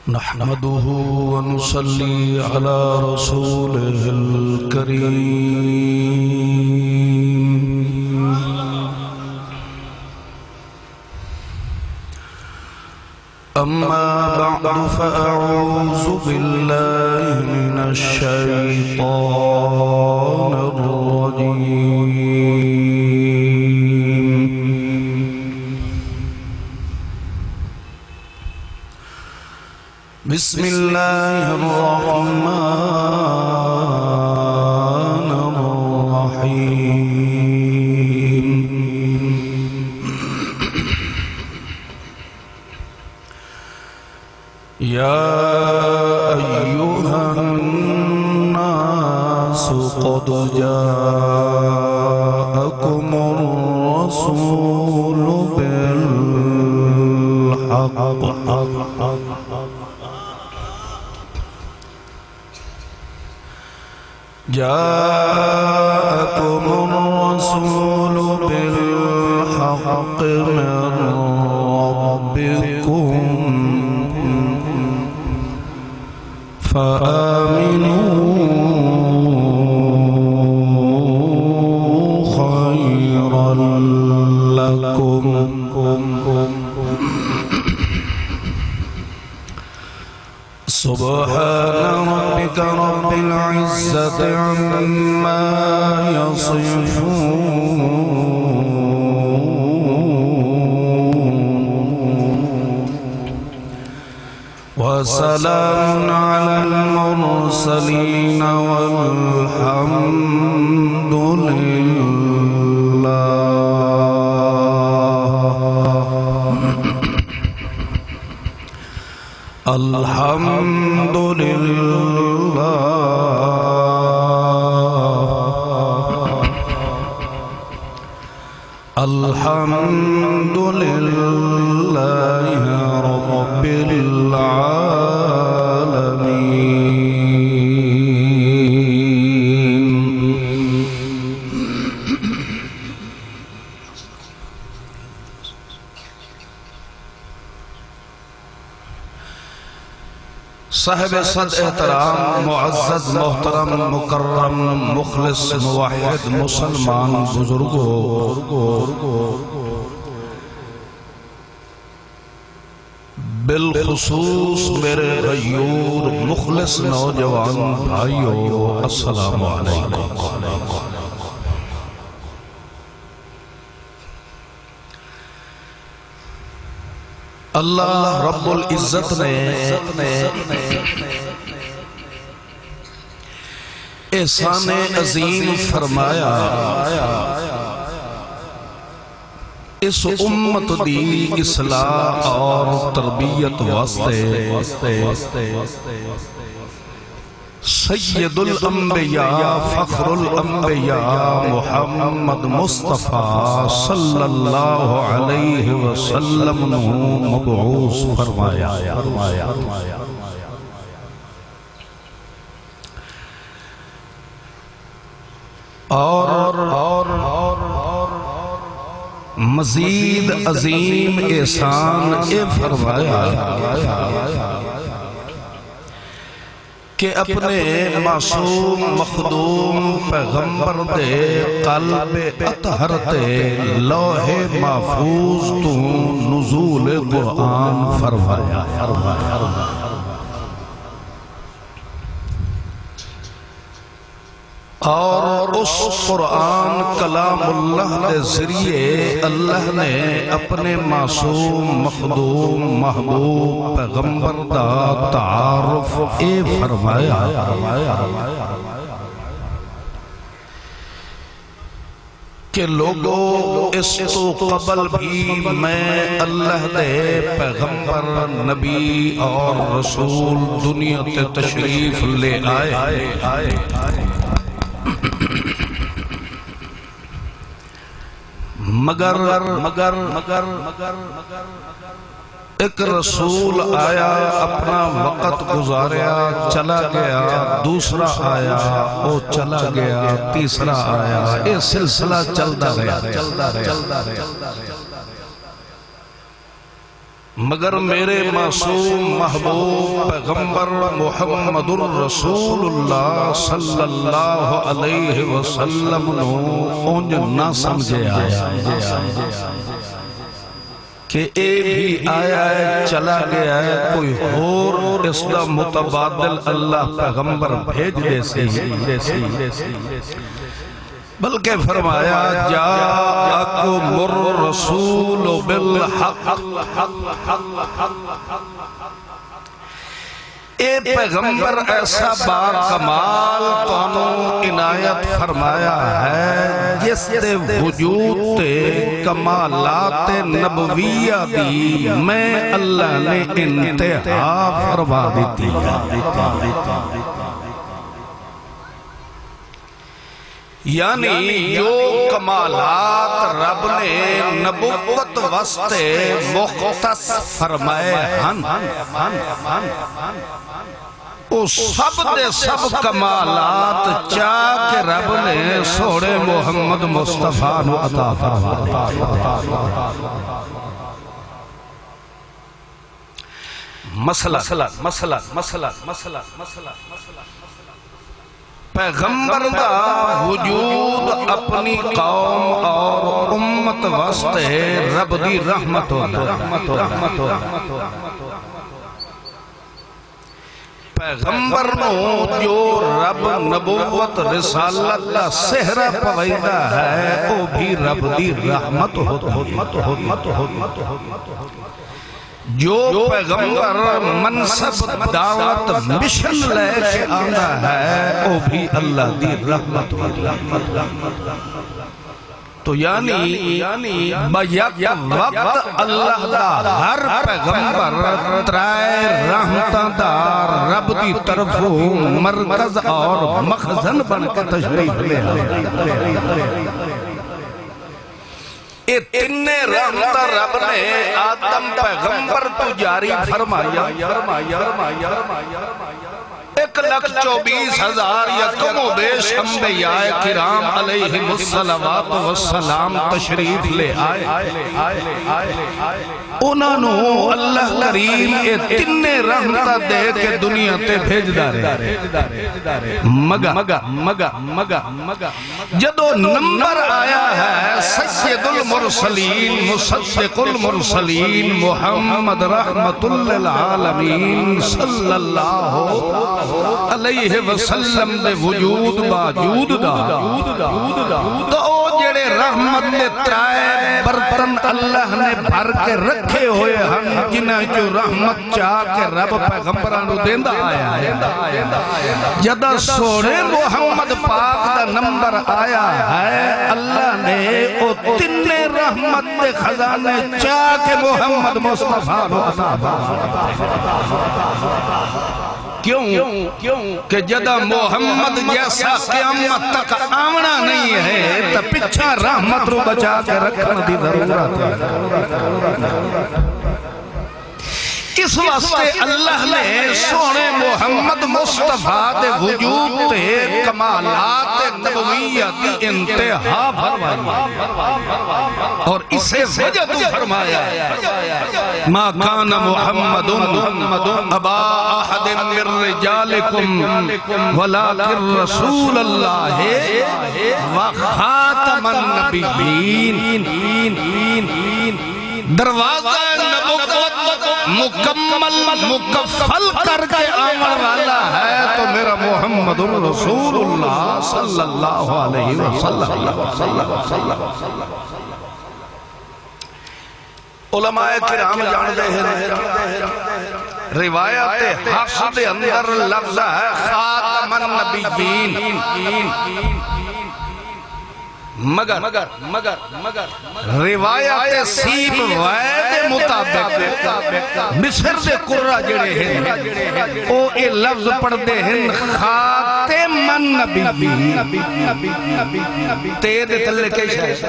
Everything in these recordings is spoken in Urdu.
نحمده ونصلي على رسوله الكريم أما بعد فأعوذ بالله من الشيطان الرجيم بسم الله الرحمن الرحيم يا أيها الناس قد جاءكم الرسول بالحق جاءكم الرسول بالحق من ربكم فآمنوا خيرا لكم سبحان ربك رب العزة عما يصفون وسلام على المرسلين والحمد لله الحمد لله الحمد لله رب العالمين صاحب صد احترام معزز محترم مکرم مخلص موحد مسلمان بزرگوں بالخصوص میرے غیور مخلص نوجوان بھائیو السلام علیکم اللہ رب العزت نے احسان عظیم فرمایا اس امت دی اصلاح اور تربیت واسطے سید الانبیاء فخر الانبیاء محمد مصطفیٰ صلی اللہ علیہ وسلم مبعوث فرمایا اور مزید عظیم احسان فرمایا کہ اپنے معصوم مخدوم پیغمبر دے قلب اطہر تے لوح محفوظ تو نزول قرآن فرمایا اور اس قرآن کلام اللہ کے ذریعے اللہ نے اپنے معصوم مخدوم محبوب پیغمبر دا تعارف فرمایا کہ لوگوں اس تو قبل بھی میں اللہ دے پیغمبر نبی اور رسول دنیا تے تشریف لے آئے مگر ایک رسول آیا اپنا وقت گزاریا چلا گیا، دوسرا آیا وہ چلا گیا، تیسرا آیا، یہ سلسلہ چلتا رہا۔ مگر میرے معصوم محبوب پیغمبر محمد الرسول اللہ صلی اللہ علیہ وسلم نو اونج نہ سمجھے آیا کہ اے بھی آیا ہے چلا گیا ہے، کوئی اور اس کا متبادل اللہ پیغمبر بھیج دے سی، بلکہ فرمایا جاءکم الرسول بالحق، اے پیغمبر ایسا با کمال تانوں عنایت فرمایا ہے جس دے وجود تے کمالات نبویہ دی میں اللہ نے انتہا فرما دیتی یعنی جو کمالات رب نے نبوت واسطے مختص فرمائے ہن او سب دے سب کمالات چاہ کے رب نے سوڑے محمد مصطفیٰ نو عطا فرمائے۔ مسئلہ پیغمبر دا وجود اپنی قوم اور امت واسطے رب دی رحمت ہوتا، پیغمبر نو جو رب نبوت رسالت دا سہرہ پویدہ ہے وہ بھی رب دی رحمت ہوتا، جو پیغمبر منصب دعوت مشن لے کے آنا ہے وہ بھی اللہ دی رحمت ہوتا۔ تو یعنی بیک وقت اللہ دا ہر پیغمبر ترائے رحمتہ دار رب دی طرف مرکز اور مخزن بن کے تشریف لے اے تینے رحمتہ رب نے آدم پیغمبر تو جاری فرمایا 1,24,000 یا کم و بیش انبیاء کرام علیہم السلام تشریف لے آئے، انہوں اللہ کریم اے تینے رحمتہ دے کے دنیا تے بھیج دارے مگا جدو نمبر آیا ہے سید المرسلین مصدق المرسلین محمد رحمت للعالمین صلی اللہ علیہ وسلم دے وجود باجود دا تو او جڑے رحمت دے ترائے برتن اللہ نے بھر کے رکھے ہوئے ہن جنہیں جو رحمت چاہ کے رب پیغمبرانو دیندہ آیا ہے جدہ سوڑے محمد پاک دا نمبر آیا ہے اللہ نے او تینے رحمت دے خزانے چاہ کے محمد مصطفیٰ نو عطا کیوں کہ جدہ محمد جیسا قیامت تک آمنا نہیں ہے تو پچھا رحمت رو بچا کے رکھنا دی ضرورت ہے۔ اس واسطے اللہ نے سونے محمد مصطفیٰ دے وجود تے کمالات نبویہ دی انتہا فرمائی اور اسے وجہ تو فرمایا ما کان محمد ابا احد من رجالکم ولیکن رسول اللہ وخاتم النبیین۔ دروازہ نبوت مکمل مکفل کر کے آمن والا ہے تو میرا محمد رسول اللہ صلی اللہ علیہ وسلم۔ علماء کرام جاندے ہیں روایت حفظ دے اندر لفظ ہے خاتم النبیین، مگر روایت سیب وائد مطابق مصر دے قرہ جڑے ہیں او اے لفظ پڑھ دے ہیں خاتم النبی تید تلے کے شاید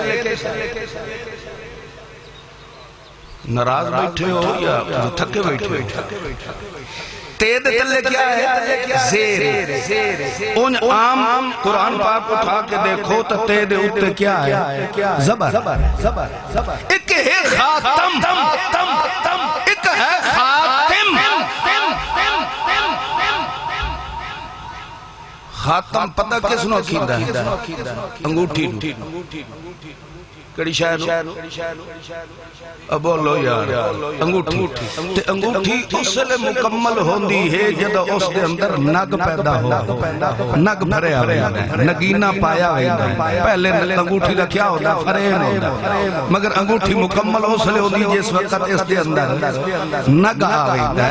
ناراض بیٹھے ہو یا تھکے بیٹھے ہو تید تلے کیا ہے زیر ان عام قرآن پاک اٹھا کے دیکھو تو تید اٹھے کیا ہے زبر ایک ہے خاتم ایک ہے خاتم خاتم پتہ کس نو کیندہ ہے انگوٹھی کڑی شاید اب بولو یار انگوٹھی تے انگوٹھی اس لئے مکمل ہوندی ہے جدہ اس دے اندر نگ پیدا ہو نگ بھرے آوے نگینہ پایا ہوئے پہلے انگوٹھی کا کیا ہوتا فرین ہوتا مگر انگوٹھی مکمل اس لئے ہوندی جس وقت اس دے اندر نگ آوے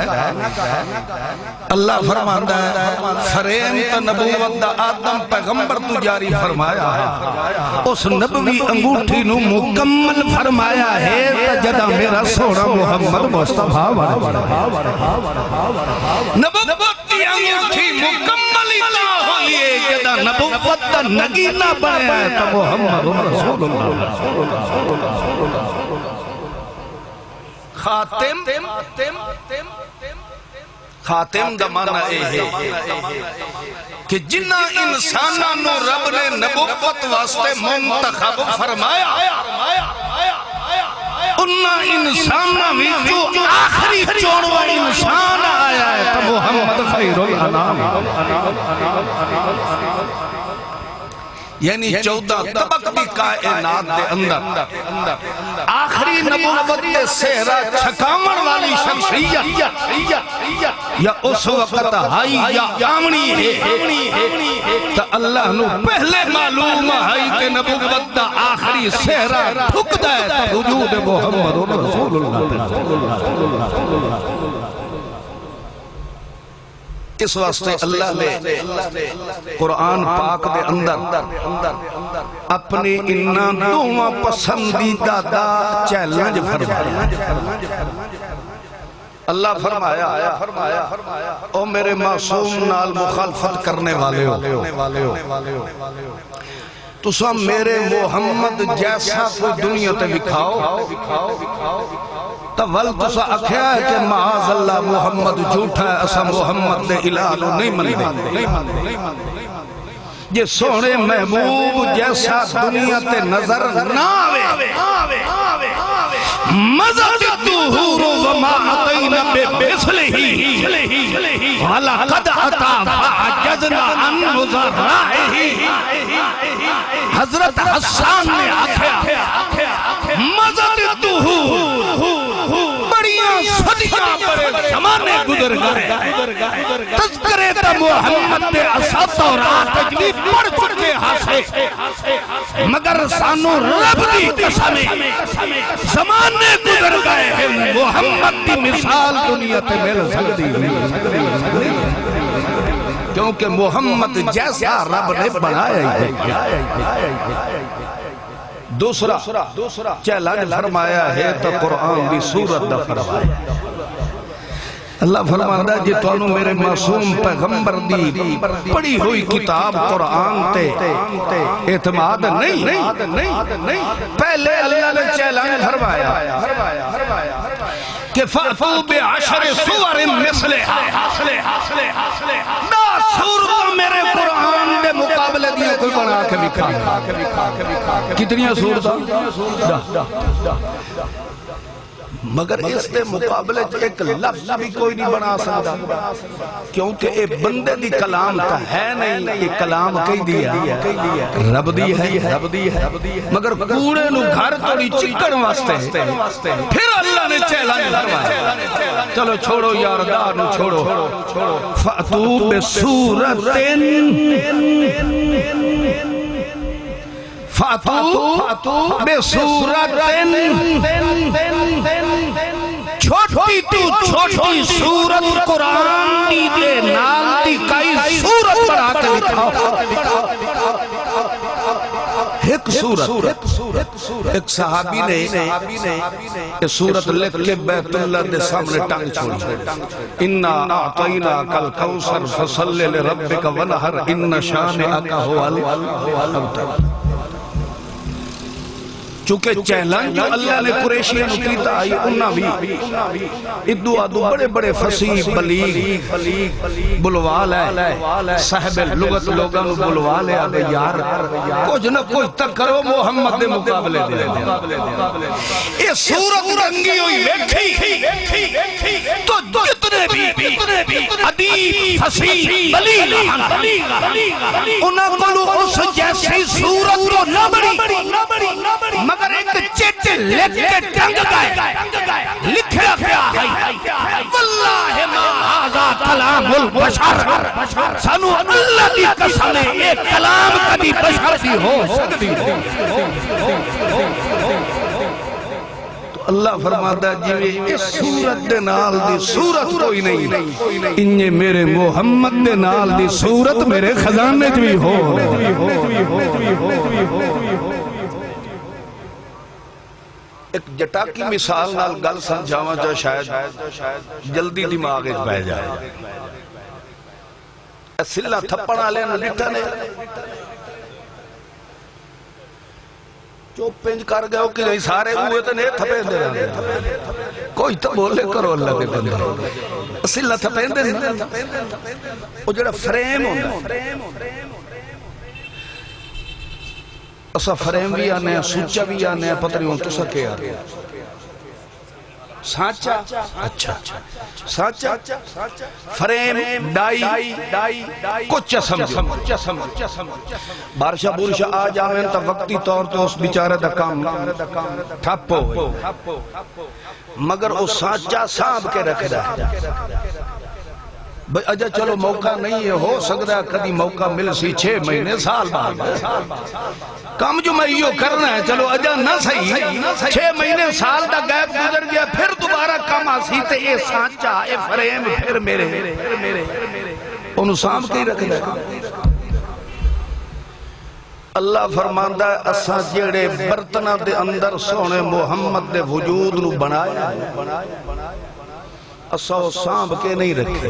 اللہ فرماندہ ہے فرین تا نبوت دا آدم پیغمبر تو جاری فرمایا اس نبوی انگوٹھی نو مکمل فرمایا ہے جدہ میرا سونا محمد مصطفیٰ نبوت کی انگوٹھی مکمل اطلاع ہو لیے جدہ نبوت دا نگینہ بنے ہے تو محمد رسول اللہ خاتم دا معنی ہے کہ جنہ انسانانو رب نے نبوت واسطے منتخب فرمایا انہا انسانہ بھی جو آخری چونوا انسان آیا ہے تو محمد خیر الانام یعنی 14 طبق بھی کائنات دے اندر آخری نبوت دے سہرہ چھکامن والی شخصیت یا اس وقت ہائی یا آمنی ہے تو اللہ نو پہلے معلوم ہے کہ نبوت دا آخری سہرہ ٹھک دائے تو وجود محمد رسول اللہ اس واسطے اللہ نے قرآن پاک دے اندر اپنی انہاں دوہاں پسندیدہ دا چیلنج فرمایا اللہ فرمایا او میرے معصوم نال مخالفت کرنے والے ہو تو سب میرے محمد جیسا کوئی دنیا تے بکھاؤ تو ول تسا اکھیا ہے کہ معاذ اللہ محمد جھوٹا ہے اسا محمد دے الہو نہیں مندے یہ سونے محبوب جیسا دنیا تے نظر نہ آوے مزد الدہور وما عطینا بمثلہی وَلَقَدْ عَطَا فَعَجَزْنَا عَنْ مُزَرَّائِهِ حضرت حسان نے آکھیا مزد الدہور بڑیاں صدیاں بڑے زمانے گزر گئے تذکرے تا محمد دے اسات اور آتجلی پڑھ چکے ہاسے مگر سانو رب دی قسمیں زمانے گزر گئے ہیں محمد دی مثال دنیا تے مل سکتی کیونکہ محمد جیسا رب نے بنایا ہے دوسرا چیلنج فرمایا ہے تو قرآن بھی سورت دا فرمایا اللہ فرماندہ جی توانو میرے معصوم پیغمبر دی پڑھی ہوئی کتاب قرآن تے اعتماد نہیں پہلے اللہ نے چیلنج فرمایا کہ فَأْتُوا بِعَشْرِ سُوَرٍ مِثْلِهَا دا سورت میرے قرآن دے مقابلے دیا کوئی بنا کے لکھا کتنی سورت مگر اس دے مقابلے ایک لفظ بھی کوئی نہیں بنا سکتا کیونکہ اے بندے دی کلام تا ہے نہیں یہ کلام کئی دیا رب دی ہے مگر کوڑے نو گھر توڑی چکن واسطے پھر اللہ نے چیلنج فرمایا چلو چھوڑو یار دانو چھوڑو فَأْتُوا بِسُورَةٍ فَأْتُوا بِسُورَةٍ چھوٹی تو چھوٹی سورت قرآن دی دے نام دی کئی سورت بڑھا کے لکھاؤ ایک ایک سورت ایک صحابی نے یہ سورت لکھ کے بیت اللہ دے سامنے ٹانگ چھوڑی اِنَّا أَعْطَيْنَاكَ الْكَوْثَرَ فَصَلِّ لِرَبِّكَ وَانْحَرْ إِنَّ شَانِئَكَ هُوَ الْأَبْتَرُ چونکہ چیلنج جو اللہ نے قریشیوں کی تائی انہاں بھی ادو آدو بڑے بڑے فصیح بلیغ بلوال ہے صاحب لغت لوگاں بلوال ہے آدھے یار کچھ نہ کچھ تک کرو محمد دے مقابلے دے یہ صورت رنگی ہوئی ویکھی تو جتنے بھی ادیب فصیح بلیغ انہاں کلو اس جیسی صورت تو نہ بڑی مگر ایک چیٹے لکھ کے ٹنگ گئے لکھا کیا ہے واللہ ما هذا کلام البشر سانو اللہ کی قسم ہے یہ کلام کبھی بشر دی ہو سکتی ہے تو اللہ فرماتا ہے جی اس صورت دے نال دی صورت کوئی نہیں انہیں میرے محمد دے نال دی صورت میرے خزانے بھی ہو ایک جٹاکی مثال نال گل سمجھاواں جو شاید جلدی دماغ ایک بہ جائے سلہ تھپڑا لینا لٹھا نے چوپ پینج کر گئے ہو کہ نہیں سارے ہوئے تو نہیں تھپے دے رہے کوئی تو بولے کرو اللہ کے بندے سلہ تھپے دے وہ جڑا فریم ہوتا ہے اسا فریم بھی آنے ہیں سوچا بھی آنے ہیں پتہ نہیں ہوں تو سکے آنے ہیں سانچا اچھا سانچا فریم ڈائی کچھ سمجھے بارشہ بورشہ آ جاویں تا وقتی طور تو اس بیچارے دا کام ٹھپ ہو مگر اس سانچا سانب کے رکھ دا ہے بھئی اجا چلو موقع نہیں ہے ہو سکتا ہے کدی موقع مل سی 6 مہینے سال بعد کام جو میں یہ کرنا ہے چلو اجا نہ صحیح 6 مہینے سال دا گیپ گزر گیا پھر دوبارہ کام آسی تے اے سانچا اے فریم پھر میرے انہوں سام کے ہی رکھ دے اللہ فرماندہ ہے اساں جیڑے برتنہ دے اندر سونے محمد دے وجود نو بنایا اساں سانب کے نہیں رکھے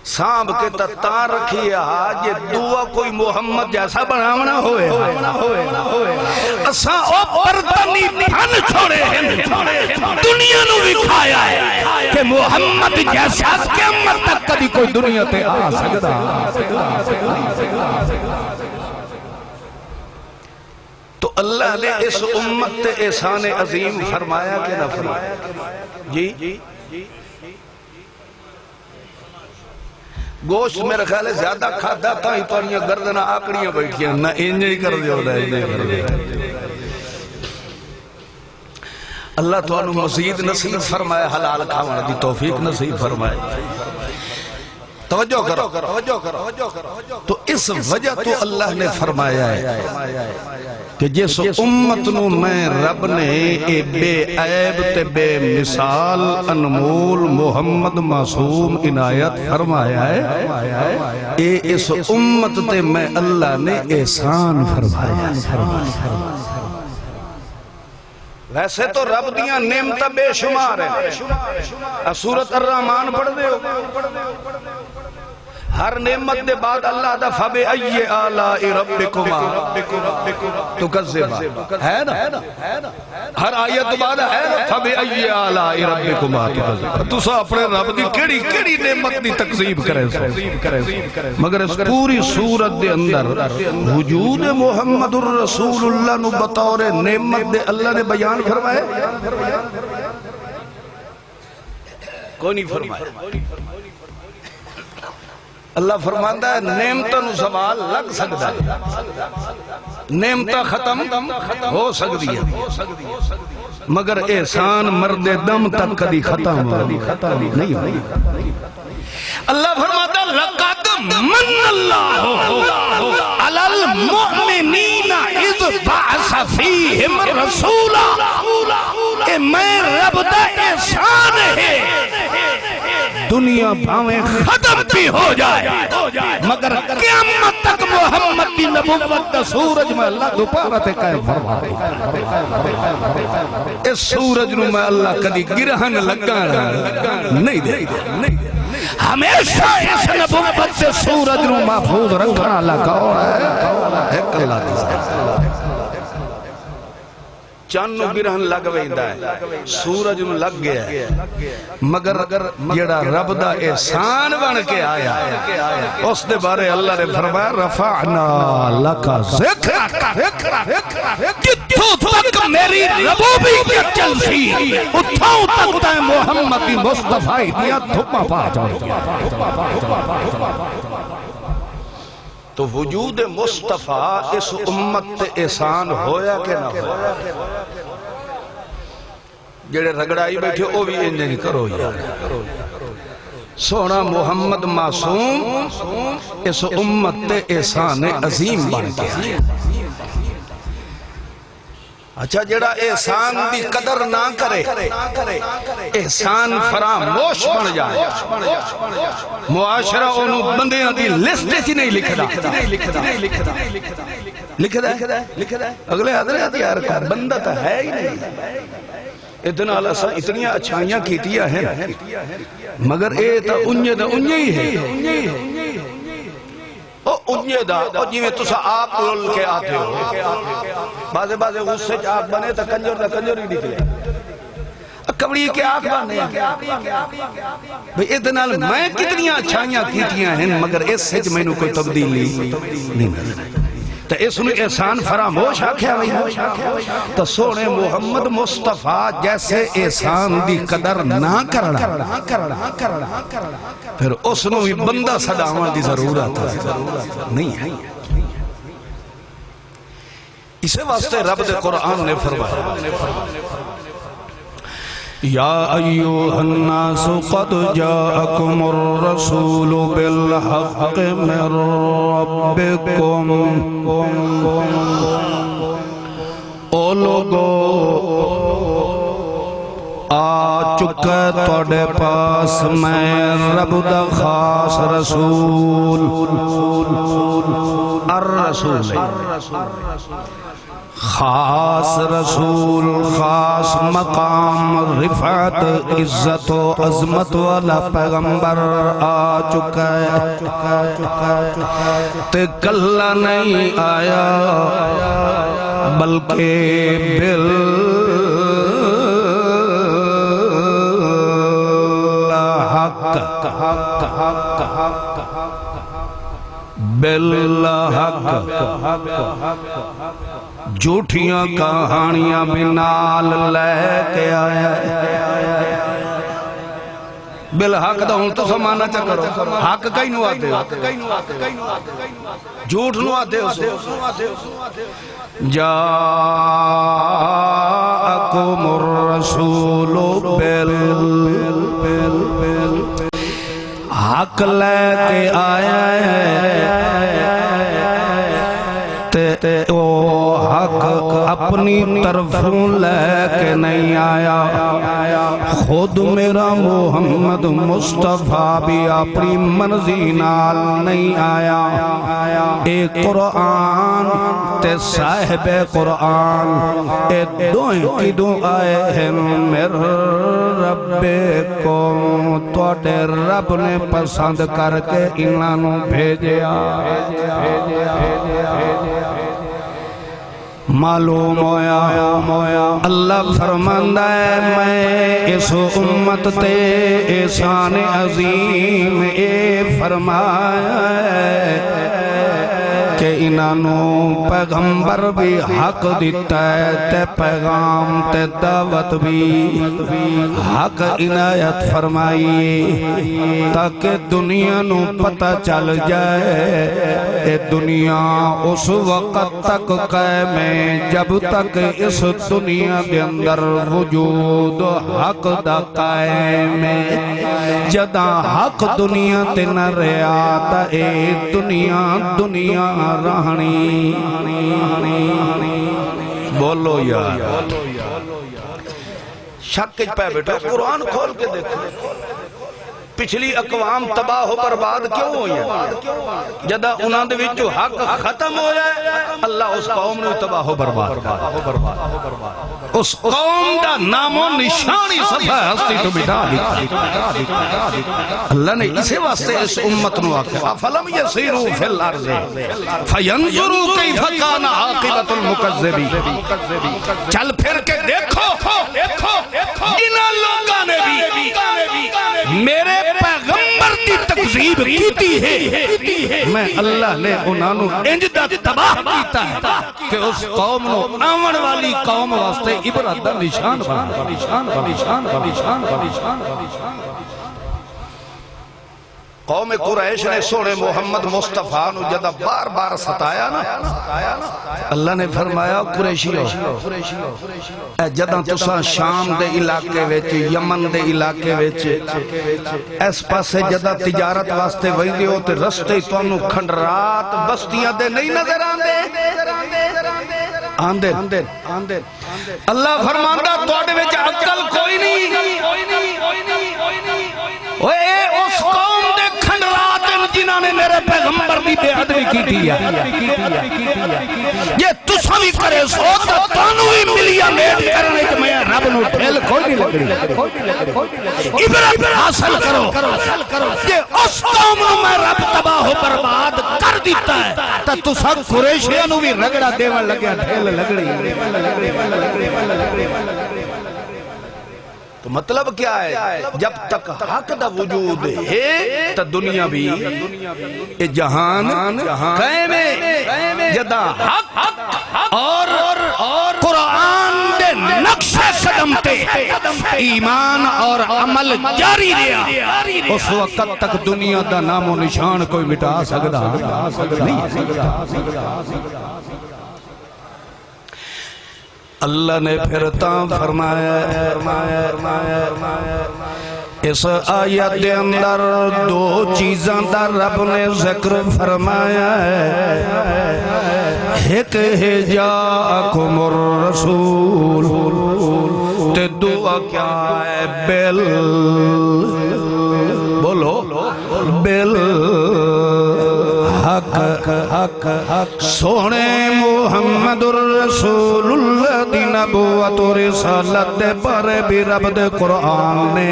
سانب کے تتان رکھی ہے یہ دعا کوئی محمد جیسا بناونا ہوئے اساں او برتنی پھن چھوڑے ہیں دنیا نو دکھایا ہے کہ محمد جیسا قیامت تک کبھی کوئی دنیا تے آ سکتا تو اللہ نے اس امت تے احسان عظیم فرمایا کہ نہ فرمایا جی گوشت میرے خیال ہے زیادہ کھاتا تھا ہی پڑھیاں گردنہ آکڑیاں بیٹھیاں نہ انجھے ہی کر دیا ہوتا ہے انجھے کر دیا اللہ تو انہوں مزید نصیب فرمائے حلال کھاونا دی توفیق نصیب فرمائے توجہ کرو تو اس وجہ تو اللہ نے فرمایا ہے کہ جس امت نو میں رب نے اے بے عیب تے بے مثال انمول محمد معصوم عنایت فرمایا ہے اے اس امت تے میں اللہ نے احسان فرمایا ویسے تو رب دیاں نعمتیں بے شمار ہیں سورۃ الرحمن پڑھ دے ہو ہر نعمت دے بعد اللہ دا فَبِأَيِّ آلَاءِ رَبِّكُمَا تُكَذِّبَا ہے نا ہر آیت بعد ہے نا فَبِأَيِّ آلَاءِ رَبِّكُمَا تُكَذِّبَا تو سا اپنے رب دی کیڑی نعمت دی تکذیب کرے مگر اس پوری صورت دے اندر وجود محمد الرسول اللہ نو بطور نعمت دے اللہ نے بیان فرمائے کوئی نہیں فرمائے اللہ فرماندہ ہے نعمتوں نو سوال لگ سکتا ہے نعمتہ ختم ہو سکتی ہے مگر احسان مرد دم تک کدی ختم نہیں ہوئی اللہ فرماتا ہے لَقَدْ مَنَّ اللَّهُ عَلَى الْمُؤْمِنِينَ إِذْ بَعْثَ فِيهِمْ رَسُولًا اے میں رب دا احسان ہے دنیا بھاویں ختم بھی ہو جائے مگر قیامت تک محمد دی نبوت دا سورج میں اللہ دوبارہ تے قائم فرما دے اس سورج نو میں اللہ کدی گرہن لگا نہیں دے ہمیشہ اس نبوت سے سورج نو محفوظ رکھنا اللہ کا اور ہے ایک اللہ دی چانو گرہن لگ ویندہ ہے سورج میں لگ گیا ہے مگر جڑا رب دا احسان بن کے آیا اس دے بارے اللہ نے فرمایا رفعنا لکا ذکر جتوں تک میری ربوبیت چل سی اتھاؤں تک تے محمد مصطفیٰ دیا دھپا پا جائے تو وجود مصطفیٰ اس امت تے احسان ہویا کہ نہ ہویا جڑے رگڑائی بیٹھے او بھی انجن کرو یا سونا محمد معصوم اس امت تے احسان عظیم بن گیا اچھا جڑا احسان دی قدر نہ کرے احسان فراموش بن جائے معاشرہ انہوں بندیاں دی لسٹ ہی نہیں لکھ دا اگلے حضرت یار کا بندہ تا ہے ہی نہیں اتنی اچھائیاں کیتیا ہیں مگر اے تا انجے ہی ہے انجے دا اور جیویں تسا آپ رول کے آتے ہو بازے غصے چاک بنے تا کنجر ہی نکلے کبڑی کے آنکھ بانے بھئی اتنال میں کتنی اچھائیاں کیتیاں ہیں مگر اس سچ میں کوئی تبدیلی نہیں تو اس نے احسان فراموش آکھیا تو سونے محمد مصطفیٰ جیسے احسان دی قدر نہ کرنا پھر اس نے بھی بندہ صداوان دی ضرورت نہیں ہے اسے واسطے رب دے قرآن نے فرمایا یا ایوہ الناس قد جاءکم الرسول بالحق من ربکم او لوگو آ چکا توڑے پاس میں رب دا خاص رسول الرسول خاص رسول خاص مقام رفعت عزت و عظمت والا پیغمبر آ چکا ہے تے کلہ نہیں آیا بلکہ بالحق جھوٹیاں کہانیاں بنال لے کے آیا بالحق دا ہوں تو سمانا چاہ کرو حق کئی نو آتے ہو جھوٹ نو آتے ہو جاءکم الرسول حق لے کے آیا تے وہ حق اپنی طرفوں لے کے نہیں آیا خود میرا محمد مصطفیٰ بھی اپنی مرضی نال نہیں آیا اے قرآن تے صاحب قرآن اے دوئیں کی دو آئے ہیں میرے رب کو توڑے رب نے پسند کر کے انہوں بھیجیا معلوم ہویا اللہ فرماندہ ہے میں اس امت تے احسان عظیم اے فرمایا ہے کہ انہوں پیغمبر بھی حق دیتا ہے تے پیغام تے دعوت بھی حق عنایت فرمائیے تاکہ دنیا نو پتہ چل جائے اے دنیا اس وقت تک قائم ہے جب تک اس دنیا کے اندر وجود حق دا قائم ہے جدا حق دنیا تے نہ رہا تا اے دنیا رہنی بولو یار شک پہ بیٹھو قرآن کھول کے دیکھو پچھلی اقوام تباہ و برباد کیوں ہوئی ہے؟ جدہ انہاں دے وچ جو حق ختم ہو جائے اللہ اس قوم نے تباہ و برباد اس قوم دا نام و نشانی صفحہ ہستی تو بٹھا دیتا اللہ نے اسے واسطے اس امت نو آکھا فَلَمْ يَسِيرُوا فِي الْأَرْضِ فَيَنْظُرُوا كَيْفَ كَانَ عَاقِبَةُ الْمُكَذِّبِينَ چل پھر کے دیکھو جنہاں لوگاں نے بھی میرے پیغمبر دی تکذیب کیتی ہے میں اللہ نے انہاں نو انج دا تباہ کیتا ہے کہ اس قوم نو آون والی قوم واسطے عبرت دا نشان بنا قوم قریش نے سونے محمد مصطفیٰ نو جدہ بار بار ستایا نا اللہ نے فرمایا قریشیو جدہ تساں شام دے علاقے ویچ یمن دے علاقے ویچ اس پاسے جدہ تجارت واسطے ویندے ہو تے رستے توانو کھنڈرات بستیاں دے نہیں نظر آندے اللہ فرماندہ توڑے ویچ عقل کوئی نہیں اس قوم دے کھنڈرات جنہاں نے میرے پیغمبر دی بے ادبی کی تھی یہ تساں بھی کرے سو تانو ہی ملیا میٹ کرنے کہ میں رب نو ٹھیل کوئی نہیں لگ رہی عبرت حاصل کرو کہ اس قوم نو میں رب تباہ و برباد کر دیتا ہے تا تساں قریشیاں نو بھی رگڑا دیوان لگیا ٹھیل لگ رہی تو مطلب کیا ہے جب تک حق دا وجود ہے تو دنیا بھی جہان قائم ہے جدا حق اور قرآن دے نقش قدم تے ایمان اور عمل جاری رہا اس وقت تک دنیا دا نام و نشان کوئی مٹا سکتا نہیں اللہ نے پھر تاں فرمایا اس آیت دے اندر دو چیزاں دا رب نے ذکر فرمایا ایک ہے جاءکم الرسول تے دعا کیا ہے بل بولو بل حق سونے محمد الرسول اللہ دی نبوت و رسالت دے پر بھی رب دے قرآن نے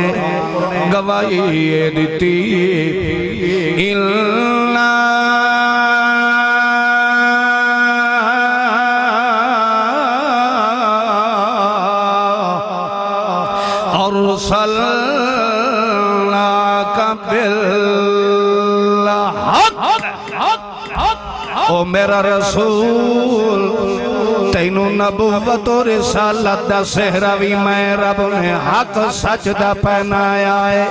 گواہی دیتی اِنَّا أَرْسَلْنَاكَ بِالْحَقِّ او میرا رسول تینو نبوت و رسالت دا سہراوی میں رب نے حق سچ دا پہنایا ہے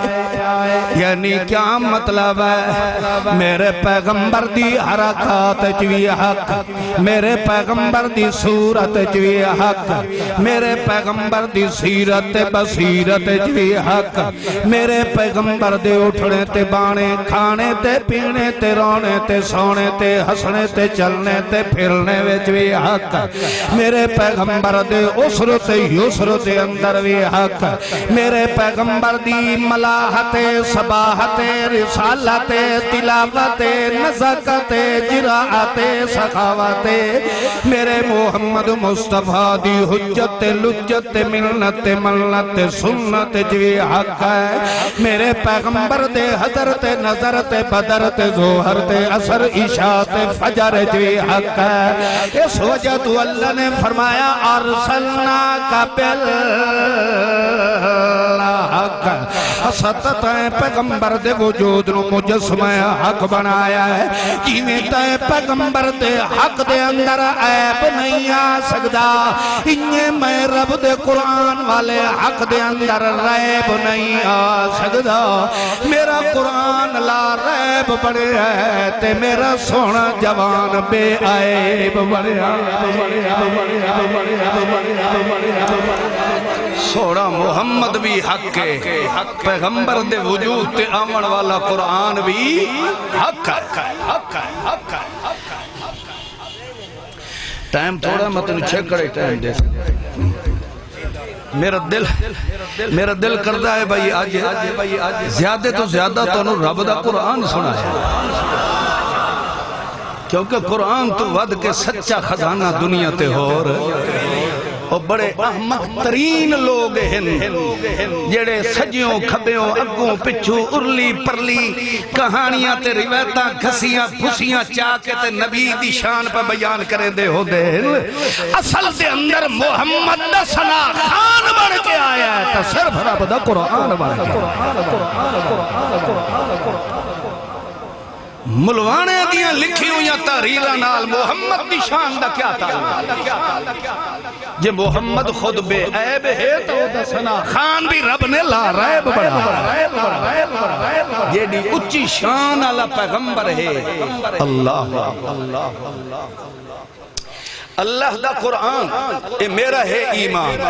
یعنی کیا مطلب ہے میرے پیغمبر دی حرکات چوی حق میرے پیغمبر دی صورت چوی حق میرے پیغمبر دی سیرت بصیرت چوی حق میرے پیغمبر دے اٹھنے تے بانے کھانے تے پینے تے رونے تے سونے تے ہسنے تے چلنے تے پھرنے وچ بھی حق میرے پیغمبر دے اسر تے یسر تے اندر بھی حق میرے پیغمبر دی ملاحت صباحت رسالت تلاوت نزاکت جراحت سخاوت میرے محمد مصطفیٰ دی حجت لجت ملت ملت سنت جوی حق ہے میرے پیغمبر دے حضرت نظرت بدرت ظہرت اثر عشاءت فجر جوی حق ہے اس وجہ تو اللہ نے فرمایا ارسلناک بالحق ستت پیغمبر دے وجود نو مجسمہ حق بنایا ہے جیویں تے پیغمبر دے حق دے اندر عیب نہیں آ سکدا انہیں میں رب دے قرآن والے حق دے اندر ریب نہیں آ سکدا میرا قرآن لا ریب بڑے ہے تے میرا سونا جوان بے عیب بڑے سوڑا محمد بھی حق ہے پیغمبر دے وجود تے آمن والا قرآن بھی حق ہے ٹائم تھوڑا مطلب چھے کرے ٹائم دے میرا دل کردہ ہے بھائی آج زیادہ تو زیادہ تو انہوں رب دا قرآن سنا ہے، کیونکہ قرآن تو ود کے سچا خزانہ دنیا تے ہو اور بڑے احمق ترین لوگ ہیں جڑے سجیوں کھبیوں اگوں پچھو ارلی پرلی کہانیاں تے روایتاں گھسیاں پھسیاں چاکے تے نبی دی شان پہ بیان کرے دے ہو دے اصل دے اندر محمد دا ثنا خان بڑھ کے آیا ہے تو صرف رب دا قرآن بڑھ کے ملوانے دیاں لکھیوں یا تحریرہ نال محمد دی شان دا کیا تعلق جے محمد خود بے عیب ہے تو دا ثنا خان بھی رب نے لا ریب بڑھا یہ دی اچھی شان علی پیغمبر ہے اللہ دا قرآن اے میرا ہے ایمان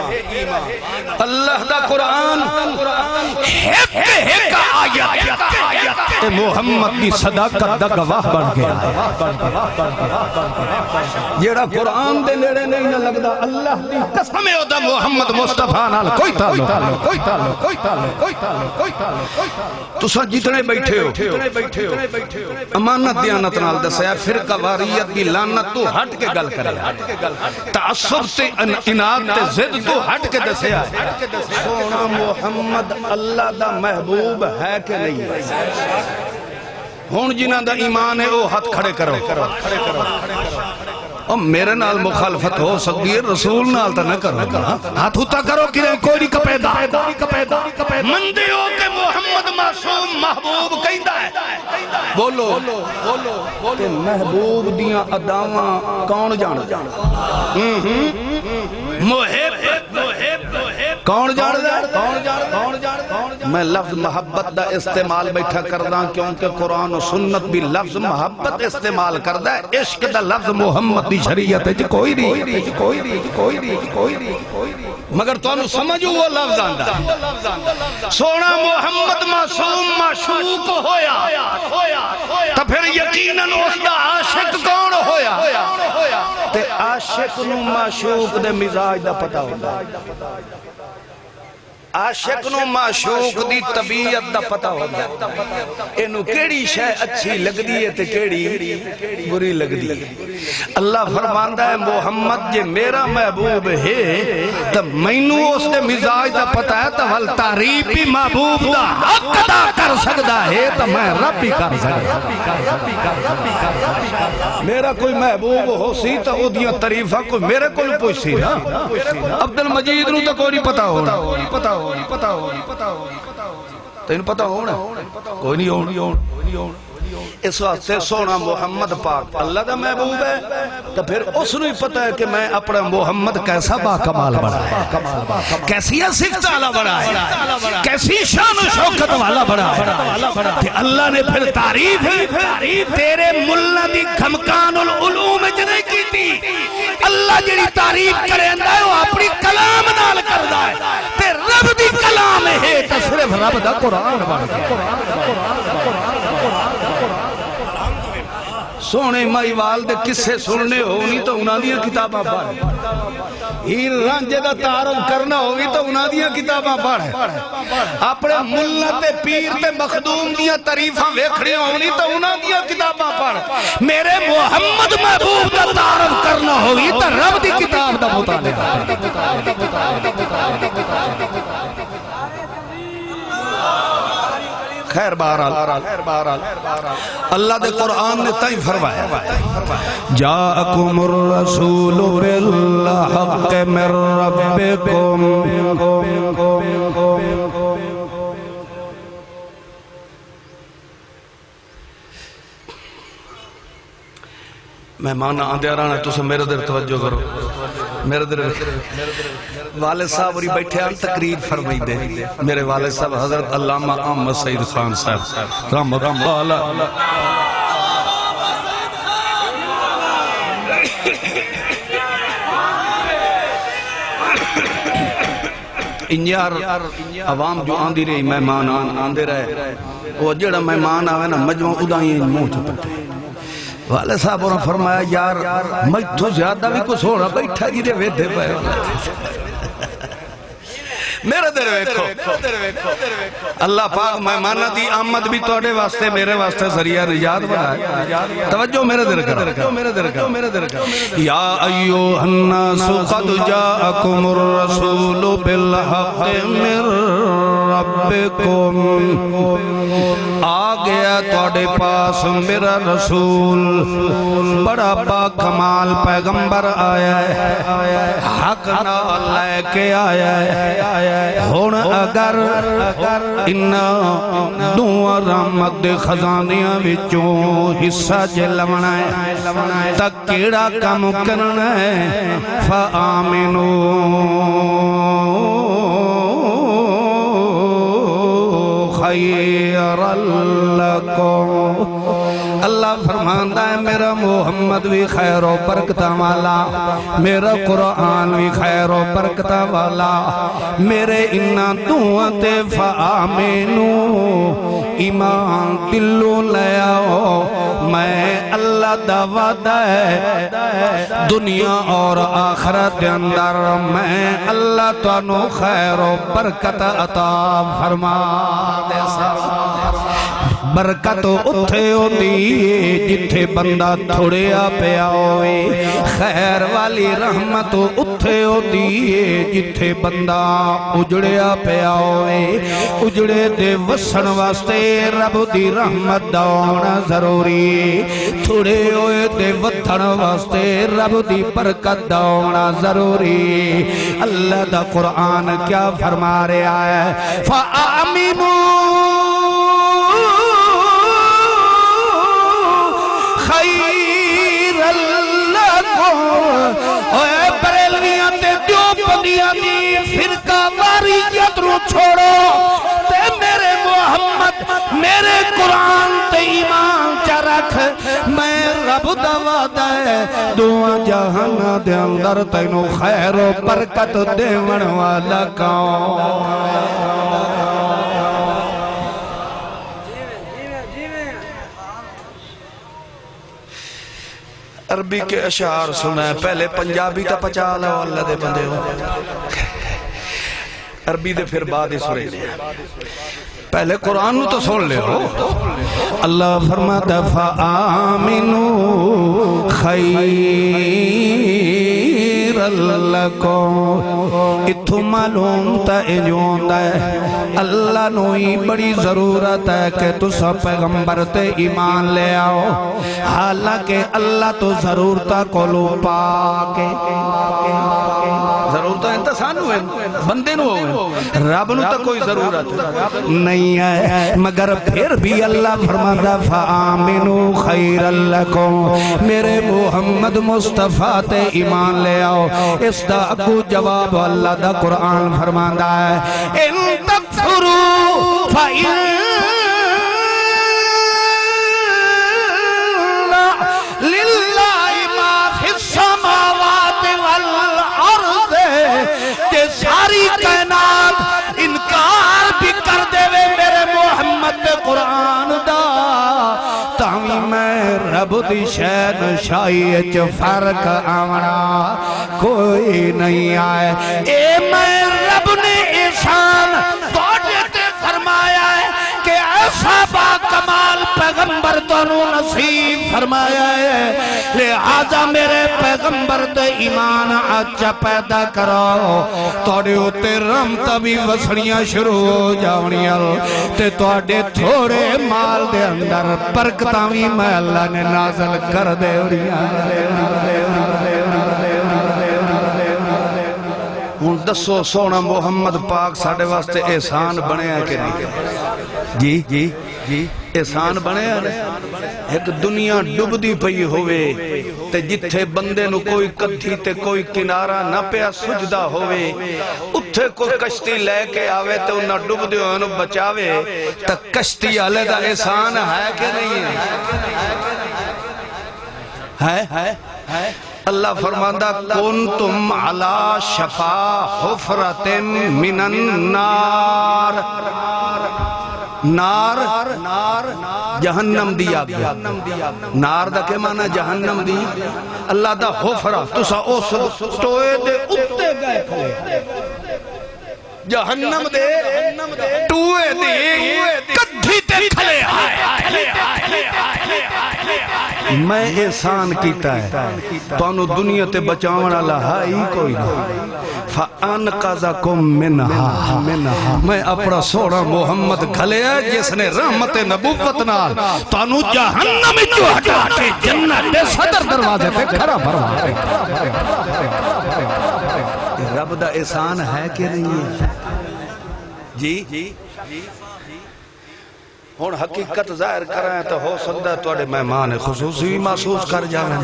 اللہ دا قرآن ایک آیت اے محمد کی صداقت دا گواہ بن گیا جیڑا قرآن دے نیڑے نہیں نہ لگدا اللہ دی قسم ہے دا محمد مصطفیٰ نال کوئی تعلق تساں جتنے بیٹھے ہو امانت دیانت نال دسیا فرقہ واریت دی لعنت تو ہٹ کے گل کرے تعصب سے اناد تے زد تو ہٹ کے دسیا سونا محمد اللہ دا محبوب ہے کہ نہیں ہون جنہ دا ایمان ہے وہ ہاتھ کھڑے کرو اور میرے نال مخالفت ہو سکتی ہے رسول نال تا نہ کرو ہاتھ ہوتا کرو کہ کوئی نہیں کپیدا مندے ہو کہ محمد معصوم محبوب کہندہ ہے بولو کہ محبوب دیاں اداواں کون جان محب کون جان میں لفظ محبت دا استعمال بیٹھا کردہ کیونکہ قرآن و سنت بھی لفظ محبت استعمال کردہ ہے عشق دا لفظ محمد دی شریعت ہے کوئی نہیں مگر تو انہوں سمجھو وہ لفظ آندہ سونا محمد معصوم معشوق ہویا تو پھر یقیناً اس دا عاشق کون ہویا تے عاشق نو معشوق دے مزاج دا پتہ ہوتا عاشق نو معشوق دی طبیعت دا پتہ ہوتا انہوں کیڑی شے اچھی لگ دیئے تے کیڑی بری لگ دیئے اللہ فرماندہ ہے محمد جے میرا محبوب ہے تو مینوں اس دے مزاج دا پتہ ہے تو حل تعریف بھی محبوب دا حق ادا کر سکتا ہے تو میں رب بھی کر سکتا میرا کوئی محبوب ہو سی تو وہ دیا طریفہ کوئی میرے کو پوچھ سی عبدالمجید نو تو کوئی نہیں پتہ ہونا تین پتہ ہونا کوئی نہیں ہونا اس واسطے سونا محمد پاک اللہ دا محبوب ہے تو پھر اس نے پتہ ہے کہ میں اپنا محمد کیسا با کمال بڑا ہے کیسی صفت والا بڑا ہے کیسی شان و شوکت والا بڑا ہے کہ اللہ نے پھر تعریف تیرے ملہ دی کھمکان العلوم جنے کی تھی اللہ جنی تعریف کرے اندہ ہے وہ اپنی کلام نال کر دائے تے رب دی کلام ہے تو صرف رب دا قرآن بڑھ سونے مائی والد کسے سننے ہونی تو انہاں دیاں کتاباں پڑھ ہیر رانجے دا تعارف کرنا ہوگی تو انہاں دیاں کتاباں پڑھ اپنے ملت پیر تے مخدوم دیاں تعریفاں ویکھڑی ہونی تو انہاں دیاں کتاباں پڑھ میرے محمد محبوب دا تعارف کرنا ہوگی تو رب دی کتاب دا مطالعہ خیر بہرحال اللہ دے قرآن نے تائیں فرمایا جاءکم الرسول بالحق من ربکم مہمان آندے آرانا تو سے میرے در توجہ کرو میرے در والد صاحب اور بیٹھے آن تقریر فرمائی دے میرے والد صاحب حضرت علامہ احمد سعید خان صاحب رحمت اللہ انجار عوام جو آندی رہی مہمان آندے رہے وہ جڑا مہمان آوے نا مجموع ادائیں موہ چپتے والد صاحب نے فرمایا یار مجھ تو زیادہ بھی کچھ ہونا بیٹھا گی دے ویدے پہ میرے در ویکھو اللہ پاک مہمانہ دی آمد بھی توڑے واسطے میرے واسطے ذریعہ نجات بنائے توجہ میرے در کرو یا ایوہ الناس قد جاءکم الرسول بالحق من ربکم آ گیا توڑے پاس میرا رسول بڑا با کمال پیغمبر آیا ہے حق نہ لے کے آیا ہے ہون اگر انہا دعا رحمت دے خزانیاں وچوں حصہ جلونا ہے تک کیڑا کم کرنا ہے فآمنو خیر لکم اللہ فرماندہ ہے میرا محمد بھی خیر و برکتہ والا میرا قرآن بھی خیر و برکتہ والا میرے انہا دعاتے فآمینو ایمان دلو لے آؤ میں اللہ دا وعدہ ہے دنیا اور آخرت کے اندر میں اللہ تانو خیر و برکت عطا فرما دے برکت اتھے ہوتی جتھے بندہ تھوڑیا پیا ہوئے خیر والی رحمت اتھے ہوتی جتھے بندہ اجڑیا پیا ہوئے اجڑے دے وسن واسطے رب دی رحمت داؤنا ضروری تھوڑے ہوئے دے وطن واسطے رب دی برکت داؤنا ضروری اللہ دا قرآن کیا فرما رہا ہے فَآمِنُوا خیر لکم اے بریلویاں تے دیوبندیاں دی فرقہ واریت رو چھوڑو تے میرے محمد میرے قرآن تے ایمان چا رکھ میں رب دا وعدہ ہے دعا جہاں دے اندر تینو خیر و برکت دیون والا کون عربی کے اشعار سنائے پہلے پنجابی تا پچا لو اللہ دے بندے ہو عربی دے پھر بعد اس رہے لیا پہلے قرآن تو سن لے ہو اللہ فرماتا فآمنوا خیر لکم اتھو معلوم تا انجون ہے اللہ نوئی بڑی ضرورت ہے کہ تو سب پیغمبر تے ایمان لے آؤ حالانکہ اللہ تو ضرورتا کو لو پاکے ضرورتا انتسان ہوئے بندے نو ہوئے رب نو تا کوئی ضرورت نہیں ہے مگر پھر بھی اللہ فرماتا فآمنوا خیر لکم میرے محمد مصطفیٰ تے ایمان لے آؤ اس دا اکو جواب اللہ دا قرآن فرماتا ہے ان تکفروا فإن للہ ما فی السماوات والارض کہ ساری کائنات انکار بھی کر دے میرے محمد قرآن دا تاوی میں رب دی شہن شاہیچ فرق آمنا کوئی نہیں آئے اے میں رب نے احسان توڑے تے فرمایا ہے کہ ایسا با کمال پیغمبر تنو نصیب فرمایا ہے لہذا میرے پیغمبر تے ایمان اچھا پیدا کرو توڑے ہوتے رمتا بھی وسڑیاں شروع ہو جاؤنیاں تے توڑے تھوڑے مال دے اندر برکتاں بھی میں اللہ نے نازل کر دے ہوں دسو سونا محمد پاک ساڑھے واسطے احسان بنے ہیں کہ نہیں جی احسان بنے ہیں ایک دنیا ڈب دی پئی ہوئے تے جتھے بندے نو کوئی کتھی تے کوئی کنارہ نہ پیا سجدہ ہوئے اتھے کوئی کشتی لے کے آوے تے انہا ڈب دیو انہا بچاوے تا کشتی آلے دا احسان ہے کہ نہیں ہے اللہ فرماندہ کنتم علی شفا حفرت من النار نار جہنم دیا گیا نار دا کے معنی جہنم دی اللہ دا حفرہ تسا اس ٹوئے دے اتے گئے کھلے جہنم دے ٹوئے دی کدھی تے کھلے آئے میں احسان کیتا ہے تانوں دنیا تے بچاون والا ہائی کوئی نہیں فَأَنْقَذَكُمْ مِنْهَا میں اپنا سوڑا محمد کھلیا جس نے رحمت نبوت نال تانوں جہنم جو ہٹا کے جنت دے صدر دروازے پہ کھڑا فرما رب دا احسان ہے کہ نہیں ہے جی ہن حقیقت ظاہر کرائیں تو ہو سکتا ہے توڑے مہمان خصوصی محسوس کر جانا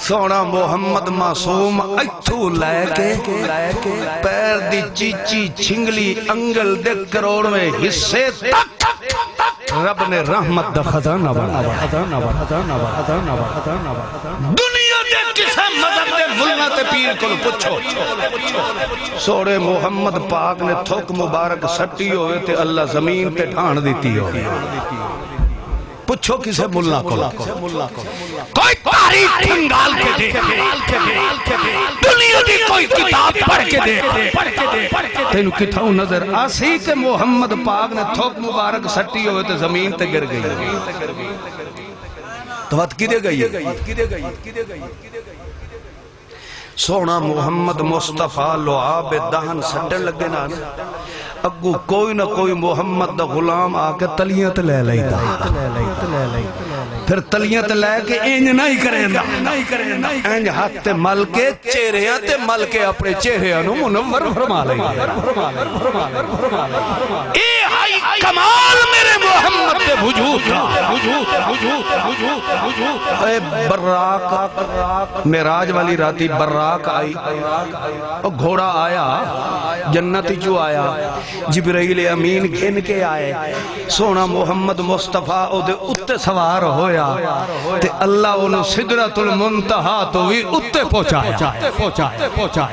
سونا محمد معصوم ایتھو لے کے پیر دی چیچی چھنگلی انگل دے کروڑ میں حصے تک رب نے رحمت دا خزانہ بنا دنیا دے کسے مذہب دے ملنا تے پیر کو پچھو سوڑے محمد پاک نے تھوک مبارک سٹی ہوئے تے اللہ زمین تے ڈھان دیتی ہو پچھو کسے ملنا کو کوئی تاریخ تنگال کے دے دنیا دی کوئی کتاب پڑھ کے دے تینو کتھاؤں نظر آسی کہ محمد پاک نے تھوک مبارک سٹی ہوئے تے زمین تے گر گئی تو وقت کی دے گئی سونا محمد مصطفیٰ لعاب دہن سٹن لگے نا اگو کوئی نہ کوئی محمد دا غلام آکے تلیاں تے لے لئی دا پھر تلیاں تے لے کے اینج نہیں کریں دا اینج ہاتھ تے مل کے چہریاں تے مل کے اپنے چہریاں نو منور فرما لئی اے ہائی کمال میرے محمد دے وجود اے براق معراج والی راتی براق آئی اور گھوڑا آیا جنتی جو آیا جبرائیل امین گھن کے آئے سونا محمد مصطفیٰ او دے اتے سوار ہویا تے اللہ انہوں سدرۃ المنتہا تو بھی اتے پہنچایا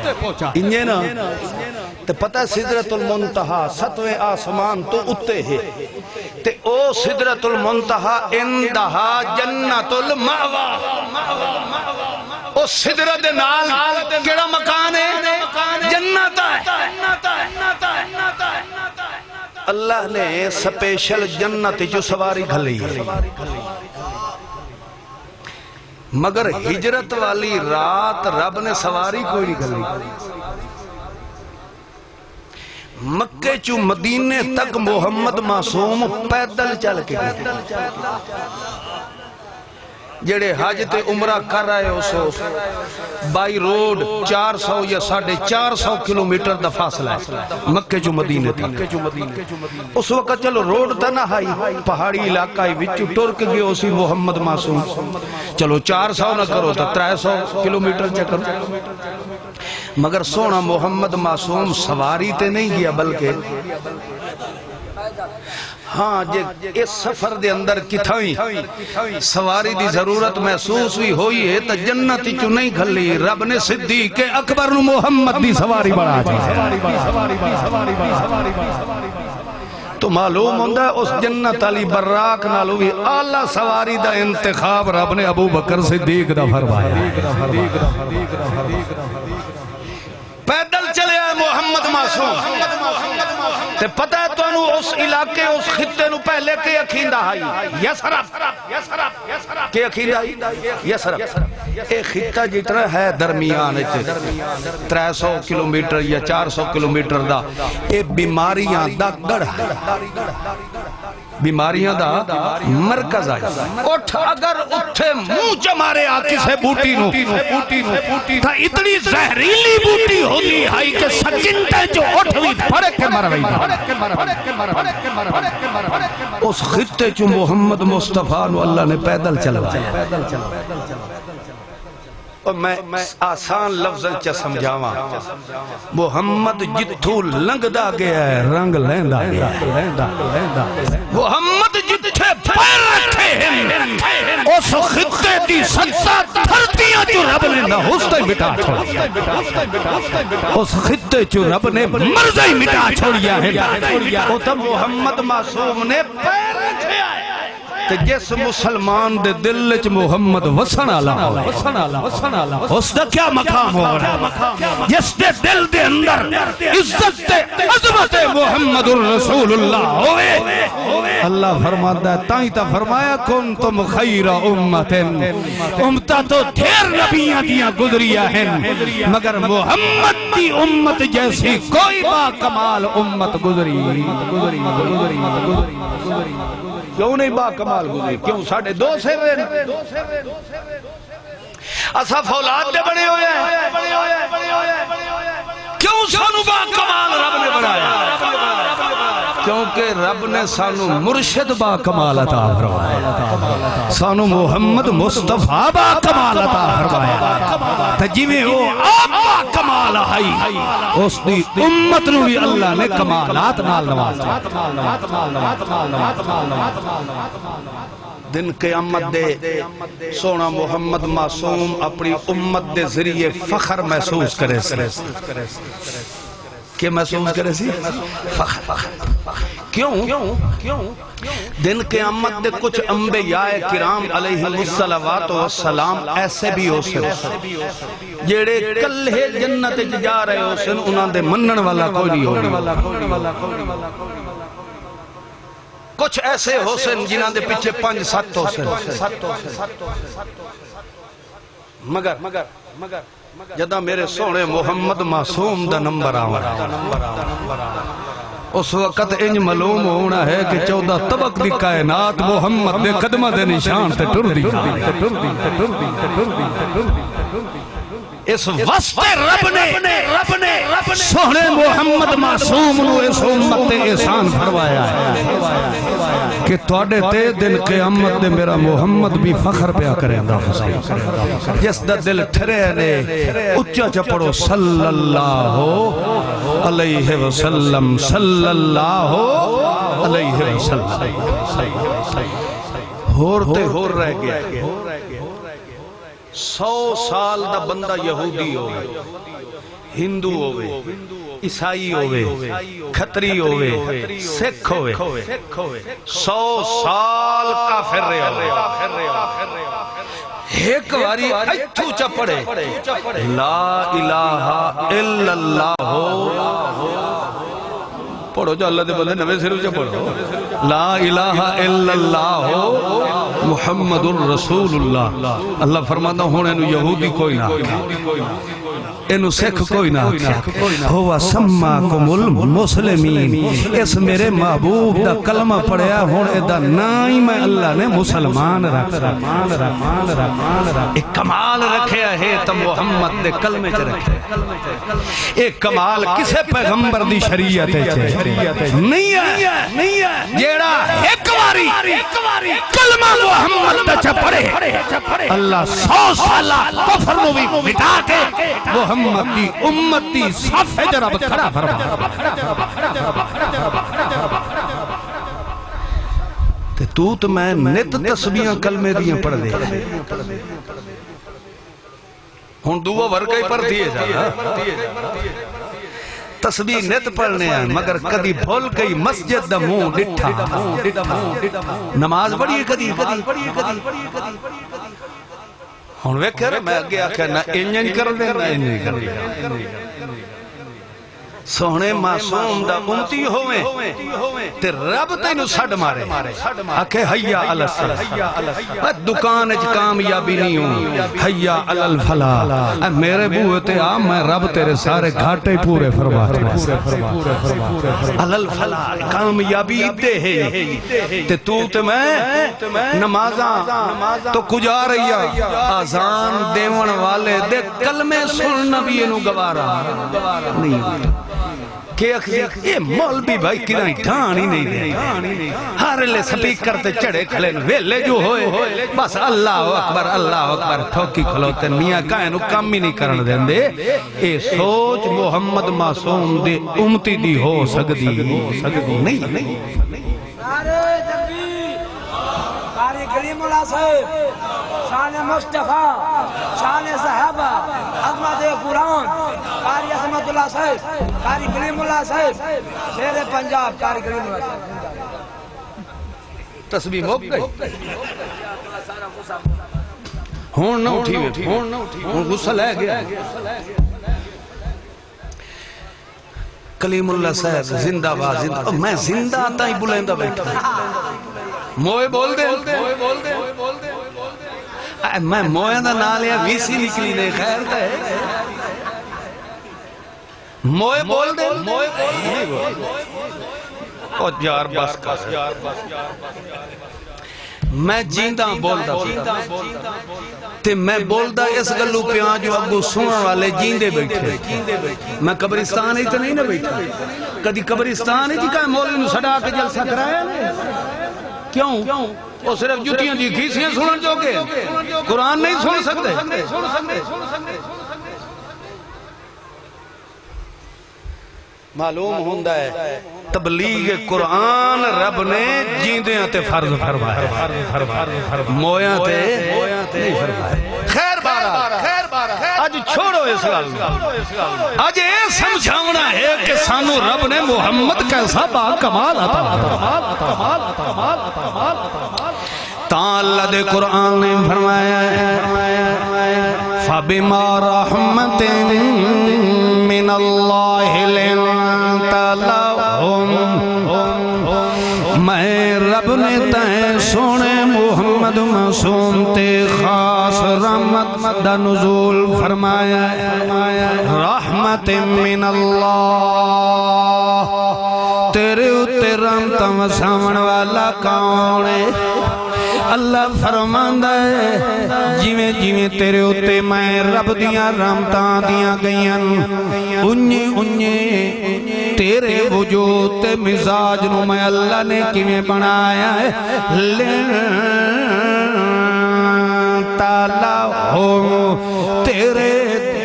انجھے نا تے پتہ سدرۃ المنتہا ستویں آسمان تو اتے ہے تے او سدرۃ المنتہا اندہا جنت المعوہ او سدرۃ نال کیڑا مکان ہے جنت ہے اللہ نے سپیشل جنت جو سواری گھلی مگر ہجرت والی رات رب نے سواری کوئی نہیں گھلی مکے چو مدینے تک محمد معصوم پیدل چل کے جڑے حج تے عمرہ کر رہے ہو سو بائی روڈ 400 یا 450 کلومیٹر دا فاصلہ ہے مکے جو مدینے تک اس وقت چلو روڈ تا نہ ہائی پہاڑی علاقہ وچو ٹرک گئے اسی محمد معصوم چلو 400 نہ کرو تا 300 کلومیٹر چکر مگر سونا محمد معصوم سواری تے نہیں گیا بلکہ ہاں اس سفر دے اندر کتھائیں سواری دی ضرورت محسوس بھی ہوئی ہے تا جنتی چو نہیں گھلی رب نے صدیق اکبر نو محمد دی سواری بڑھا تو معلوم ہوندہ اس جنت علی براق نالو بھی اعلیٰ سواری دا انتخاب رب نے ابو بکر صدیق دا فرمایا پیدل چلے آئے محمد معصوم تے پتہ ہے تو انہوں اس علاقے اس خطے نو پہلے کے اکھیندہ آئی یسرف کے اکھیندہ آئی یسرف ایک خطہ جتنا ہے درمیان 300 کلومیٹر یا 400 کلومیٹر دا ایک بیماریاں دا گڑھ بیماریاں دا مرکز آئی اٹھ اگر اٹھے منہ چمارے آتی سے بوٹی نو تھا اتنی زہریلی بوٹی ہوتی ہے کہ سکنٹے جو اٹھوی پڑے کے مروی اس خطے چو محمد مصطفیٰ نو اللہ نے پیدل چلوایا اور میں آسان لفظ چا سمجھاواں محمد جتھو لنگ دا گیا ہے رنگ لیندہ گیا محمد جتھے پیر رکھے ہیں اس خطے دی ستہ دھرتیاں جو رب نے نہ حستے مٹا چھوڑیا اس خطے جو رب نے مرضی مٹا چھوڑیا ہے وہ تب محمد معصوم نے پیر رکھے آئے تے جس مسلمان دے دل چ محمد وسن والا اس دا کیا مقام ہو رہا ہے؟ جس دے دل دے اندر عزت تے عظمت محمد الرسول اللہ ہوئے، اللہ فرماتا ہے تائیں تا فرمایا کنتم خیر امت، امتا تو دھیر نبیاں دیاں گزریا ہیں مگر محمد دی امت جیسی کوئی با کمال امت گزری کیوں نہیں با کمال گزری؟ کیوں ساڑھے دو سے رہے اسا فولاد دے بڑے ہوئے ہیں، کیوں سانو با کمال رب نے بنایا؟ کیونکہ رب نے سانو مرشد با کمال عطا فرمایا، سانو محمد مصطفیٰ با کمال عطا فرمایا، تجیویں وہ آپ با کمال آئی اس دی امت نو بھی اللہ نے کمالات نال نوازا۔ دن قیامت دے سونا محمد معصوم اپنی امت دے ذریعے فخر محسوس کرے سے، کہ محسوس کرے سی فخر۔ کیوں؟ دن قیامت دے کچھ انبیاء کرام علیہ السلام ایسے بھی ہو سکتے جیڑے کلے جنت جا رہے ہو سن، انہاں دے منن والا کوئی نہیں ہو۔ کچھ ایسے ہو سن جنہاں دے پیچھے 5-7 ہو سن، مگر جدہ میرے سونے محمد معصوم دا نمبر آوڑا، اس وقت انج معلوم ہونا ہے کہ 14 طبق دی کائنات محمد دے قدمہ دے نشان تے ٹر دی۔ اس وسط رب نے سونے محمد معصوم نو اس امت تے احسان فرمایا ہے کہ توڑے تے دن قیامت دے میرا محمد بھی فخر پیا کریں گا۔ جس دا دل ٹھرے نے اچھا چپڑو صلی اللہ علیہ وسلم، صلی اللہ علیہ وسلم۔ ہورتے ہور رہ گیا، 100 سال دا بندہ یہودی ہوئے، ہندو ہوئے، عیسائی ہوئے، کھتری ہوئے، سکھ ہوئے، 100 سال کافر رہے ہوئے، ایک واری اچھو چپڑے لا الہ الا اللہ پڑھو جو اللہ دے بندے نوے سرو جو پڑھو لا الہ الا اللہ محمد الرسول اللہ۔ اللہ فرماتا ہونے انہوں یہودی کوئی نہ انہوں سکھ کوئی نہ ہوا سماکم المسلمین، اس میرے محبوب دا کلمہ پڑھیا ہونے دا نائی میں اللہ نے مسلمان رکھا۔ ایک کمال رکھیا ہے تو محمد دے کلمے چ رکھے، ایک کمال کسے پیغمبر دی شریعت ہے نہیں ہے جیڑا ایک واری کلمہ محمد دا چا پڑھے اللہ 100 سالہ کفر نو بھی مٹا کے محمد دی امت دی صف ہے جرب کھڑا فرما۔ تو میں نت تسبیحاں کلمے دیاں پڑھ دے ہون دعا ورگئی پر دیئے جا تسبیح نت پڑھنے ہیں مگر کدی بھول گئی مسجد دا منہ ڈٹھا، نماز پڑھی ہے کدی ہون وے کہہ رہے میں آگے آکھا نہ انجن کر دے نہ انجن کر دے۔ سونے معصوم دا امتی ہوئے تے رب تینو سڑ مارے آکھے حیاء علی الصلاۃ، دکان اچ کامیابی نہیں ہوں حیاء علی الفلاح، میرے بوئے تے آ میں رب تیرے سارے گھاٹے پورے فرما علی الفلاح کامیابی دے ہے تے تو تے میں نمازاں تو کجا رہی آزان دیون والے دے کلمے سن نبی انو گوارا نہیں کہ یہ مولوی بھائی کنائی ڈھان ہی نہیں دے، ہر لے سپیکر تے چڑھے کھلے ویلے جو ہوئے بس اللہ اکبر ٹھوکی کھلوتے میاں کائنو کام ہی نہیں کرن دیں دے۔ اے سوچ محمد معصوم دے امتی دی ہو سکتی نہیں۔ قاری کریم اللہ صاحب، شان مصطفیٰ، شان صحابہ، عظمت قرآن، قاری عظمت اللہ صاحب، قاری کریم اللہ صاحب، شیر پنجاب، قاری کریم اللہ صاحب۔ تسبیح ہو گئی ہون نہ اٹھی ہوئی ہون غصہ لے گیا کلیم اللہ صاحب زندہ باد زندہ میں زندہ آتا ہی بلندہ بیٹھا موئے بول دے میں موئے دا نالیا ویسی نکلی دے خیر تے موئے بول دے او یار بس کر میں جیندہ بولدا تے میں بولدا اس گلو پیاں جو اگو سنن والے جیندے بیٹھے میں قبرستان ہی تے نہیں نہ بیٹھا کدی قبرستان ہی کہ مولوی نو سڑا کے جلسہ کرایا کیوں وہ صرف جتیاں دی گھیسیاں سنن جو گے قرآن نہیں سن سکتے معلوم ہوندہ ہے تبلیغ قرآن رب نے جیندیاں تے فرض فرمایا مویاں تے نہیں فرمایا خیر بارا آج چھوڑو اس گل آج یہ سمجھاونا ہے کہ سانو رب نے محمد کیسا با کمال عطا تعالیٰ دے قرآن نے فرمایا فَبِمَا رَحْمَةٍ مِّنَ اللَّهِ لِنْتَ لَهُمْ میں رب نے تائیں سونے محمد معصوم تے خاص رحمت دا نزول فرمایا رحمت من اللہ تیرے اتے رحمت وسامن والا کون ہے اللہ فرماندہ ہے جیویں جیویں تیرے اتے میں رب دیاں رحمتاں دیاں گئیاں انہیں تیرے وجود تے مزاج نو میں اللہ نے کیویں بنایا ہے تالا ہو تیرے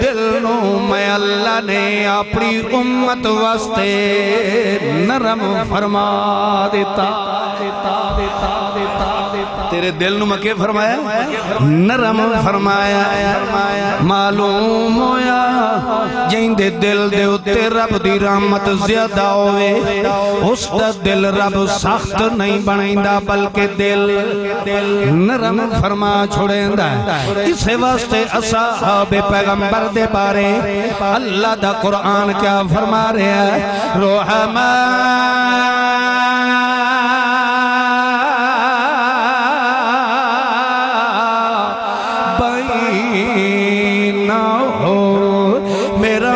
دل نو میں اللہ نے اپنی امت واسطے نرم فرما دیتا تیرے دل نو میں کیا فرمایا نرم فرمایا معلوم ہویا جائیں دے دل دے اتے رب دی رحمت زیادہ ہوئے اس دا دل رب سخت نہیں بنائندہ بلکہ دل نرم فرما چھوڑیندہ اسے واسطے اصحاب پیغمبر دے بارے اللہ دا قرآن کیا فرما رہے ہیں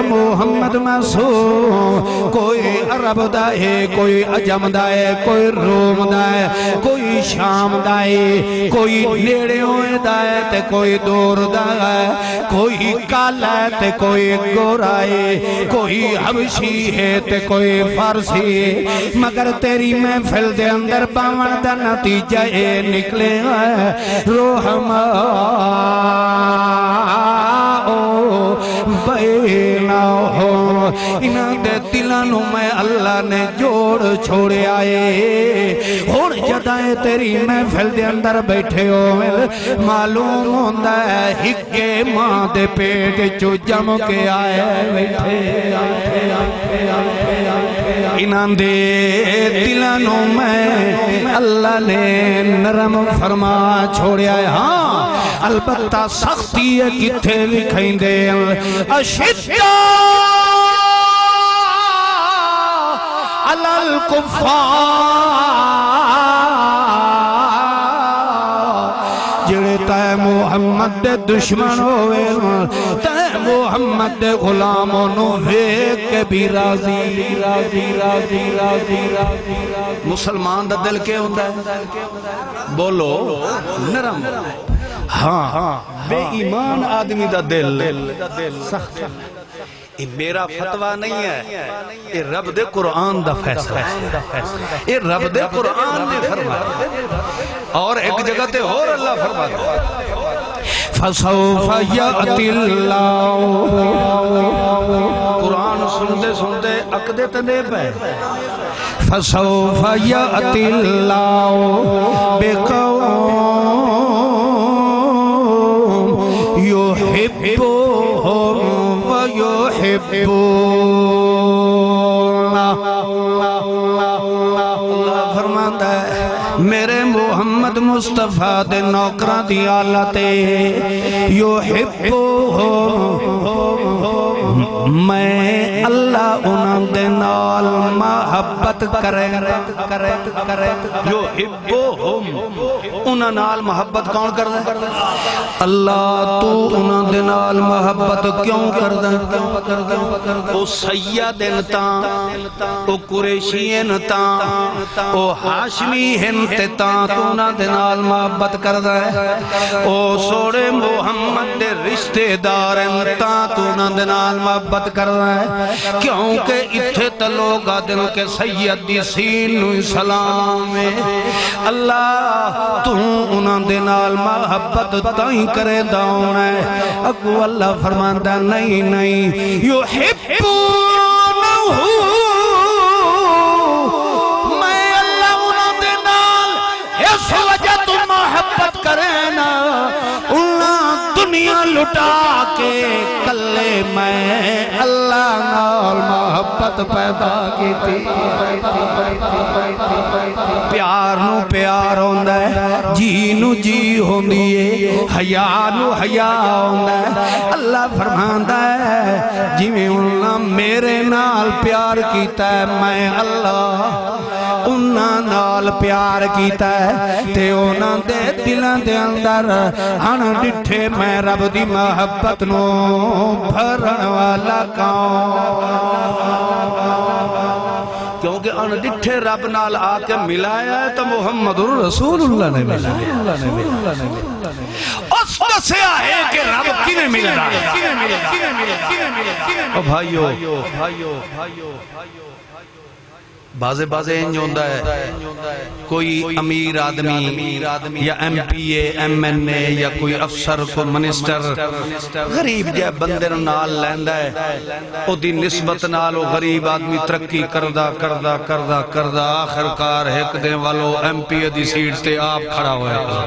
محمد معصوم کوئی عرب دا ہے کوئی عجم دا ہے کوئی روم دا ہے کوئی شام دا ہے کوئی نیڑے ہوئے دا ہے تے کوئی دور دا ہے کوئی کالا ہے تے کوئی گورا ہے کوئی حبشی ہے تے کوئی فارسی ہے مگر تیری محفل دے اندر باون دا نتیجہ اے نکلے روحما بینا ہو انہاں دے دلانوں میں اللہ نے جوڑ چھوڑے آئے اور جدائیں تیری محفل دے اندر بیٹھے ہو معلوم ہوندہ ہے ہکے ماں دے پیٹ چو جم کے آئے بیٹھے انہاں دے دلانوں میں اللہ نے نرم فرما چھوڑے آئے ہاں البتہ سختی ہے کتھے لکھیں دے اشدہ علی الکفار جڑے تے محمد دے دشمن ہوئے تے محمد دے غلاموں نو ویکھ کے بھی راضی مسلمان دا دل کے ہوندہ ہے بولو نرم ہاں بے ایمان آدمی دا دل سخت یہ میرا فتوہ نہیں ہے یہ رب دے قرآن دا فیصلہ ہے یہ رب دے قرآن نے فرمایا اور ایک جگہ تے اور اللہ فرمایا فَسَوْفَ يَأْتِ اللَّهُ قرآن سنتے عقدے تنے پہ فَسَوْفَ يَأْتِ اللَّهُ بِقَوْمٍ يُحِبُّهُمْ وَيُحِبُّونَهُ فرماتا ہے میرے محمد مصطفیٰ دے نوکراں دی حالت میں اللہ انہاں دے نال محبت کرے یحبہم انہاں نال محبت کون کردا ہے اللہ تو انہاں دے نال محبت کیوں کردا او سیدن تاں او قریشین تاں او ہاشمی ہن تے تاں تو انہاں دے نال محبت کردا ہے او سوڑے محمد دے رشتے دار تاں تو انہاں دے نال محبت کر رہا ہے کیونکہ اتھے تا لوگ آدن کے سید دی سین نوی سلام اللہ تو انہاں دے نال محبت تائیں کرے داؤن ہے اگو اللہ فرماندہ نہیں نہیں یحبونہو میں اللہ انہاں دے نال اس وجہ تو محبت کرے نا دنیا لٹا کے کلے میں اللہ نال محبت پیدا کی تھی پیار نو پیار ہوندہ ہے جی نو جی ہوندی ہے حیا نو حیا ہوندہ ہے اللہ فرماندہ ہے جی میں انہاں میرے نال پیار کیتا ہے میں اللہ انہاں نال پیار کیتا ہے تے انہاں دے دلان دے اندر ہن ڈٹھے میں رب دی محبت نو بھرن والا کیونکہ ان ڈٹھے رب نال آکے ملایا ہے تو محمد رسول اللہ نے ملایا اس دسیا ہے کہ رب کی نے ملا بھائیو بازے انج ہوندہ ہے کوئی امیر آدمی یا M P A M N A یا کوئی افسر کو منسٹر غریب جائے بندے نال لیندہ ہے او دی نسبت نال او غریب آدمی ترقی کردہ آخر کار ایک دیں والو ایم پی اے دی سیٹ تے آپ کھڑا ہویا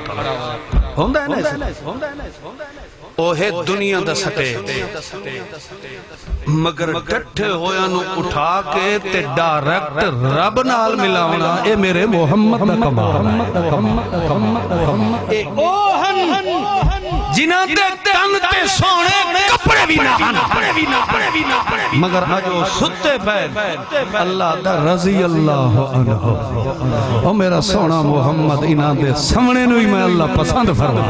ہوندہ ہے نا اوہے دنیا دا سٹے مگر ڈٹھے ہویا نو اٹھا کے تے ڈائریکٹ رب نال ملا ہونا اے میرے محمد دا کمال اے اوہن جنہ دے تن تے سونے کپڑے بھی نہ مگر آجو ستے پید اللہ دا رضی اللہ عنہ او میرا سونا محمد انہ دے سمنے نوی میں اللہ پسند فرما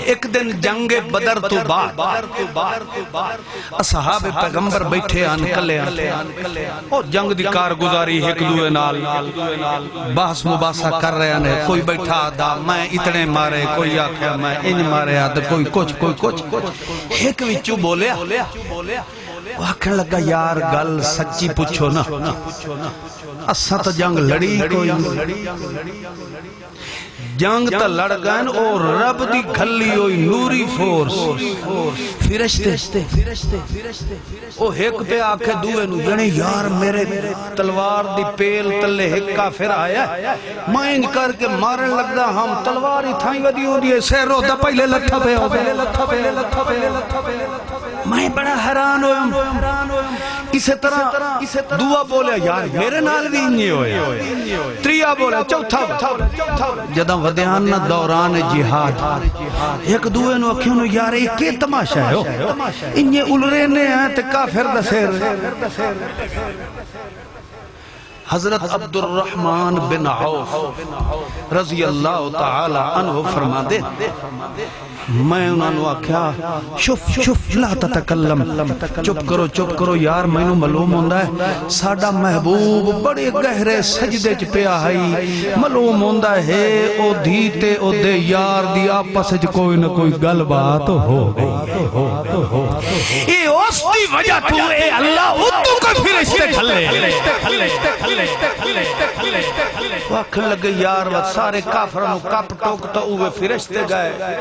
ایک دن جنگ بدر تو بعد اصحاب پیغمبر بیٹھے آن کلے اور جنگ دی کارگزاری ایک دوے نال بحث مباحثہ کر رہے ہیں کوئی بیٹھا آدھا میں اتنے مارے کوئی آکھیا میں ان مارے آدھا کوئی کچھ ایک وچو بولیا وہ آکھن لگا یار گل سچی پوچھو نا اساں تو جنگ لڑی کوئی جنگ تا لڑ گئن اور رب دی گھلی ہوئی نوری فورس فرشتے او ایک پہ آکھے دوے نو یعنی یار میرے تلوار دی پیل تلے ایک کافر آیا میں انج کر کے مارن لگا ہم تلواری تھائیں ودی ہو دیئے سیرو دا پہلے لتھا پہ میں بڑا حیران ہوئم اسی طرح دعا بولے یار میرے نال بھی انجی ہوئے تریا بولے چوتھا جدہ ودیان دوران جہاد ایک دوے نو اکھیوں یار ایک کے تماشا ہے انجی الرینے ہیں تے کافر دسیر حضرت عبد الرحمن بن عوف رضی اللہ تعالی عنہ فرما دے میں انہوں نے آکھیا شف لا تتکلم چپ کرو یار میں انہوں معلوم ہوندہ ہے ساڑا محبوب بڑے گہرے سجدے چ پیا ہے معلوم ہوندہ ہے او دھیتے او دے یار دی آپس چ کوئی نہ کوئی گل بات ہو گئی اے اس دی وجہ تو اے اللہ اتو کوئی فرشتے کھلے واکھن لگے یار سارے کافرانو کپ ٹوکتا اوے فرشتے گئے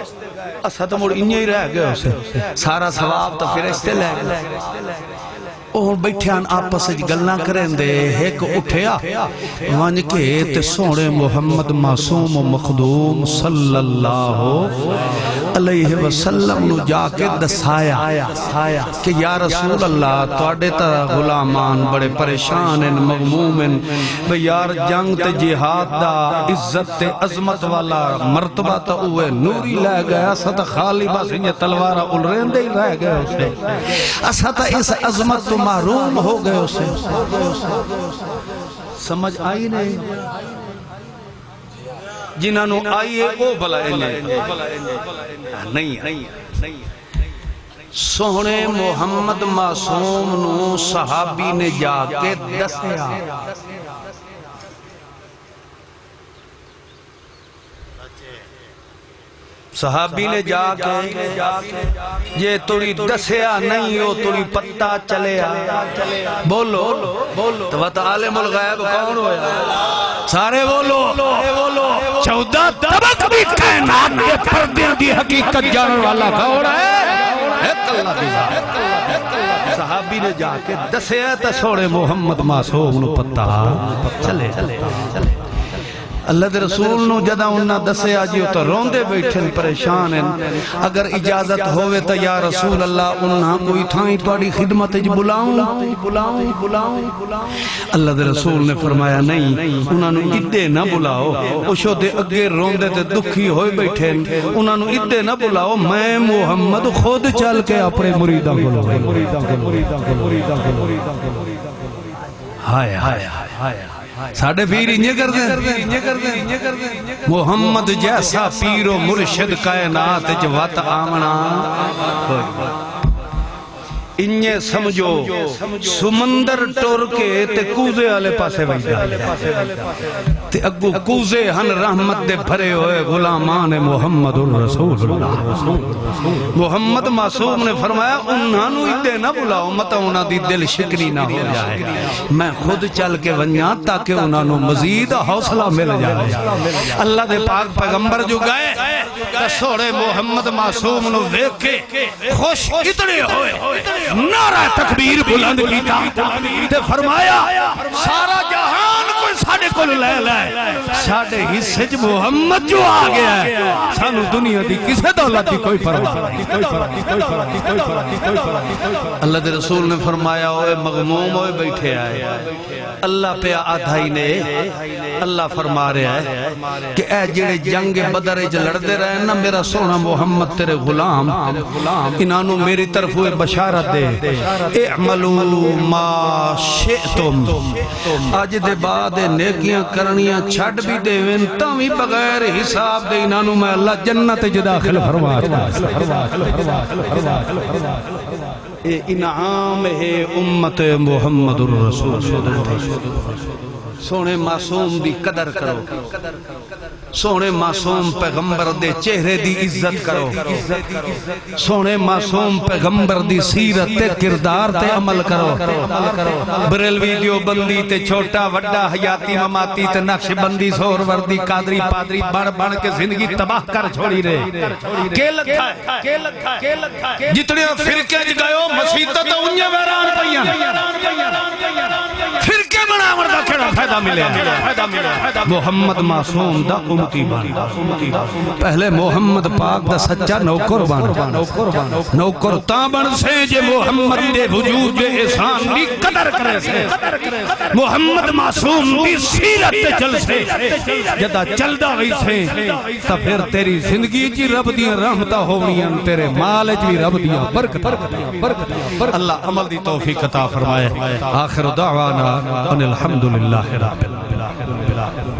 اسا تو مڑ انہیں ہی رہ گئے اسے سارا ثواب تو فرشتے لے گئے اور بیٹھیان آپس گلنا کریں دے ایک اٹھیا وانج کے تے سوڑے محمد معصوم و مخدوم صلی اللہ علیہ وسلم نو جا کے دسایا کہ یا رسول اللہ توڑے تا غلامان بڑے پریشان ہیں مغموم ہیں بھئی یار جنگ تے جہاد دا عزت تے عظمت والا مرتبہ تا اوے نوری لے گیا اسا تا خالی بس انجھے تلوارہ الرین دے ہی رہ گئے اسے اسا تا اس عظمت تو محروم ہو گئے اسے سمجھ آئی نہیں جنہاں نو آئیے او بھلا نہیں سونے محمد معصوم نو صحابی نے جا کے دسیا صحابی نے جا کے یہ توڑی دسیا نہیں ہو توڑی پتہ چلے بولو تو وقت عالم الغیب کون ہویا سارے بولو 14 طبق بھی کائنات کے پردے دی حقیقت جاننے والا کون ہے اللہ کی ذات صحابی نے جا کے دسیا تا سوڑے محمد معصوم نو پتہ چلے اللہ دے رسول نو جدہ انہاں دسیا جیو تو روندے بیٹھن پریشان ہیں اگر اجازت ہوئے تا یا رسول اللہ انہاں کوئی تھائیں توڑی خدمت جی بلاؤں اللہ دے رسول نے فرمایا نہیں انہاں نو ادھے نہ بلاؤ اوشو دے اگے روندے تے دکھی ہوئے بیٹھن انہاں نو ادھے نہ بلاؤ میں محمد خود چل کے اپنے مریدہ ہائے ساڑھے پیر انجھے کر دیں محمد جیسا پیر و مرشد کائنات جوات آمنا انجھے سمجھو سمندر ٹور کے تے کوزے آلے پاسے ویدہ تے اگو کوزے ہن رحمت دے بھرے ہوئے غلامان محمد الرسول اللہ محمد معصوم نے فرمایا انہاں نو ادھے نہ بلاؤ مطا انہاں دی دل شکنی نہ ہو جائے میں خود چل کے ونیاں تاکہ انہاں نو مزید حوصلہ مل جائے اللہ دے پاک پیغمبر جو گئے سوڑے محمد معصوم نو دیکھ کے خوش اتنے ہوئے نعرہ تکبیر بلند کیتا تے فرمایا سارا جہان کوئی ساڑھے کو لے لائے ساڑھے حصے جو محمد جو آگیا ہے سانو دنیا دی کسے دولت دی کوئی فرق اللہ دے رسول نے فرمایا ہوئے مغموم ہوئے بیٹھے آئے اللہ پہ آدھائی نے اللہ فرما رہا ہے کہ اے جڑے جنگ بدر جو لڑتے رہے نا میرا سونا محمد تیرے غلام انہوں میری طرف ہوئے بشارت دے اعملوا ما شئتم آج دے بعد نیکیاں کرنیاں چھڑ بھی دے وینتا بھی بغیر حساب دے انہوں میں اللہ جنت داخل فرماتا انعام ہے امت محمد الرسول سونے معصوم دی قدر کرو سونے معصوم پیغمبر دے چہرے دی عزت کرو سونے معصوم پیغمبر دی سیرت تے کردار تے عمل کرو بریلوی دیوبندی تے چھوٹا وڈا حیاتی مماتی تے نقش بندی سور وردی قادری پادری بڑھ کے زندگی تباہ کر چھوڑی رہے کے لکھا ہے جتنے فرقے جگائیو مسیطہ تا انجھے ویران پہیاں فرقے بنا مردہ کھڑا فائدہ ملے محمد معصوم دا امتی بان پہلے محمد پاک دا سچا نوکر بان نوکر تابن سے جے محمد دے وجود دے احسان دی قدر کرے سے محمد معصوم دی سیرت تے چل سے جدا چلدا وی سے تا پھر تیری زندگی جی رب دیاں رحمتہ ہونیاں تیرے مال جی رب دیاں برکت اللہ عمل دی توفیق عطا فرمائے آخر دعوانا ان الحمدللہ رب العالمین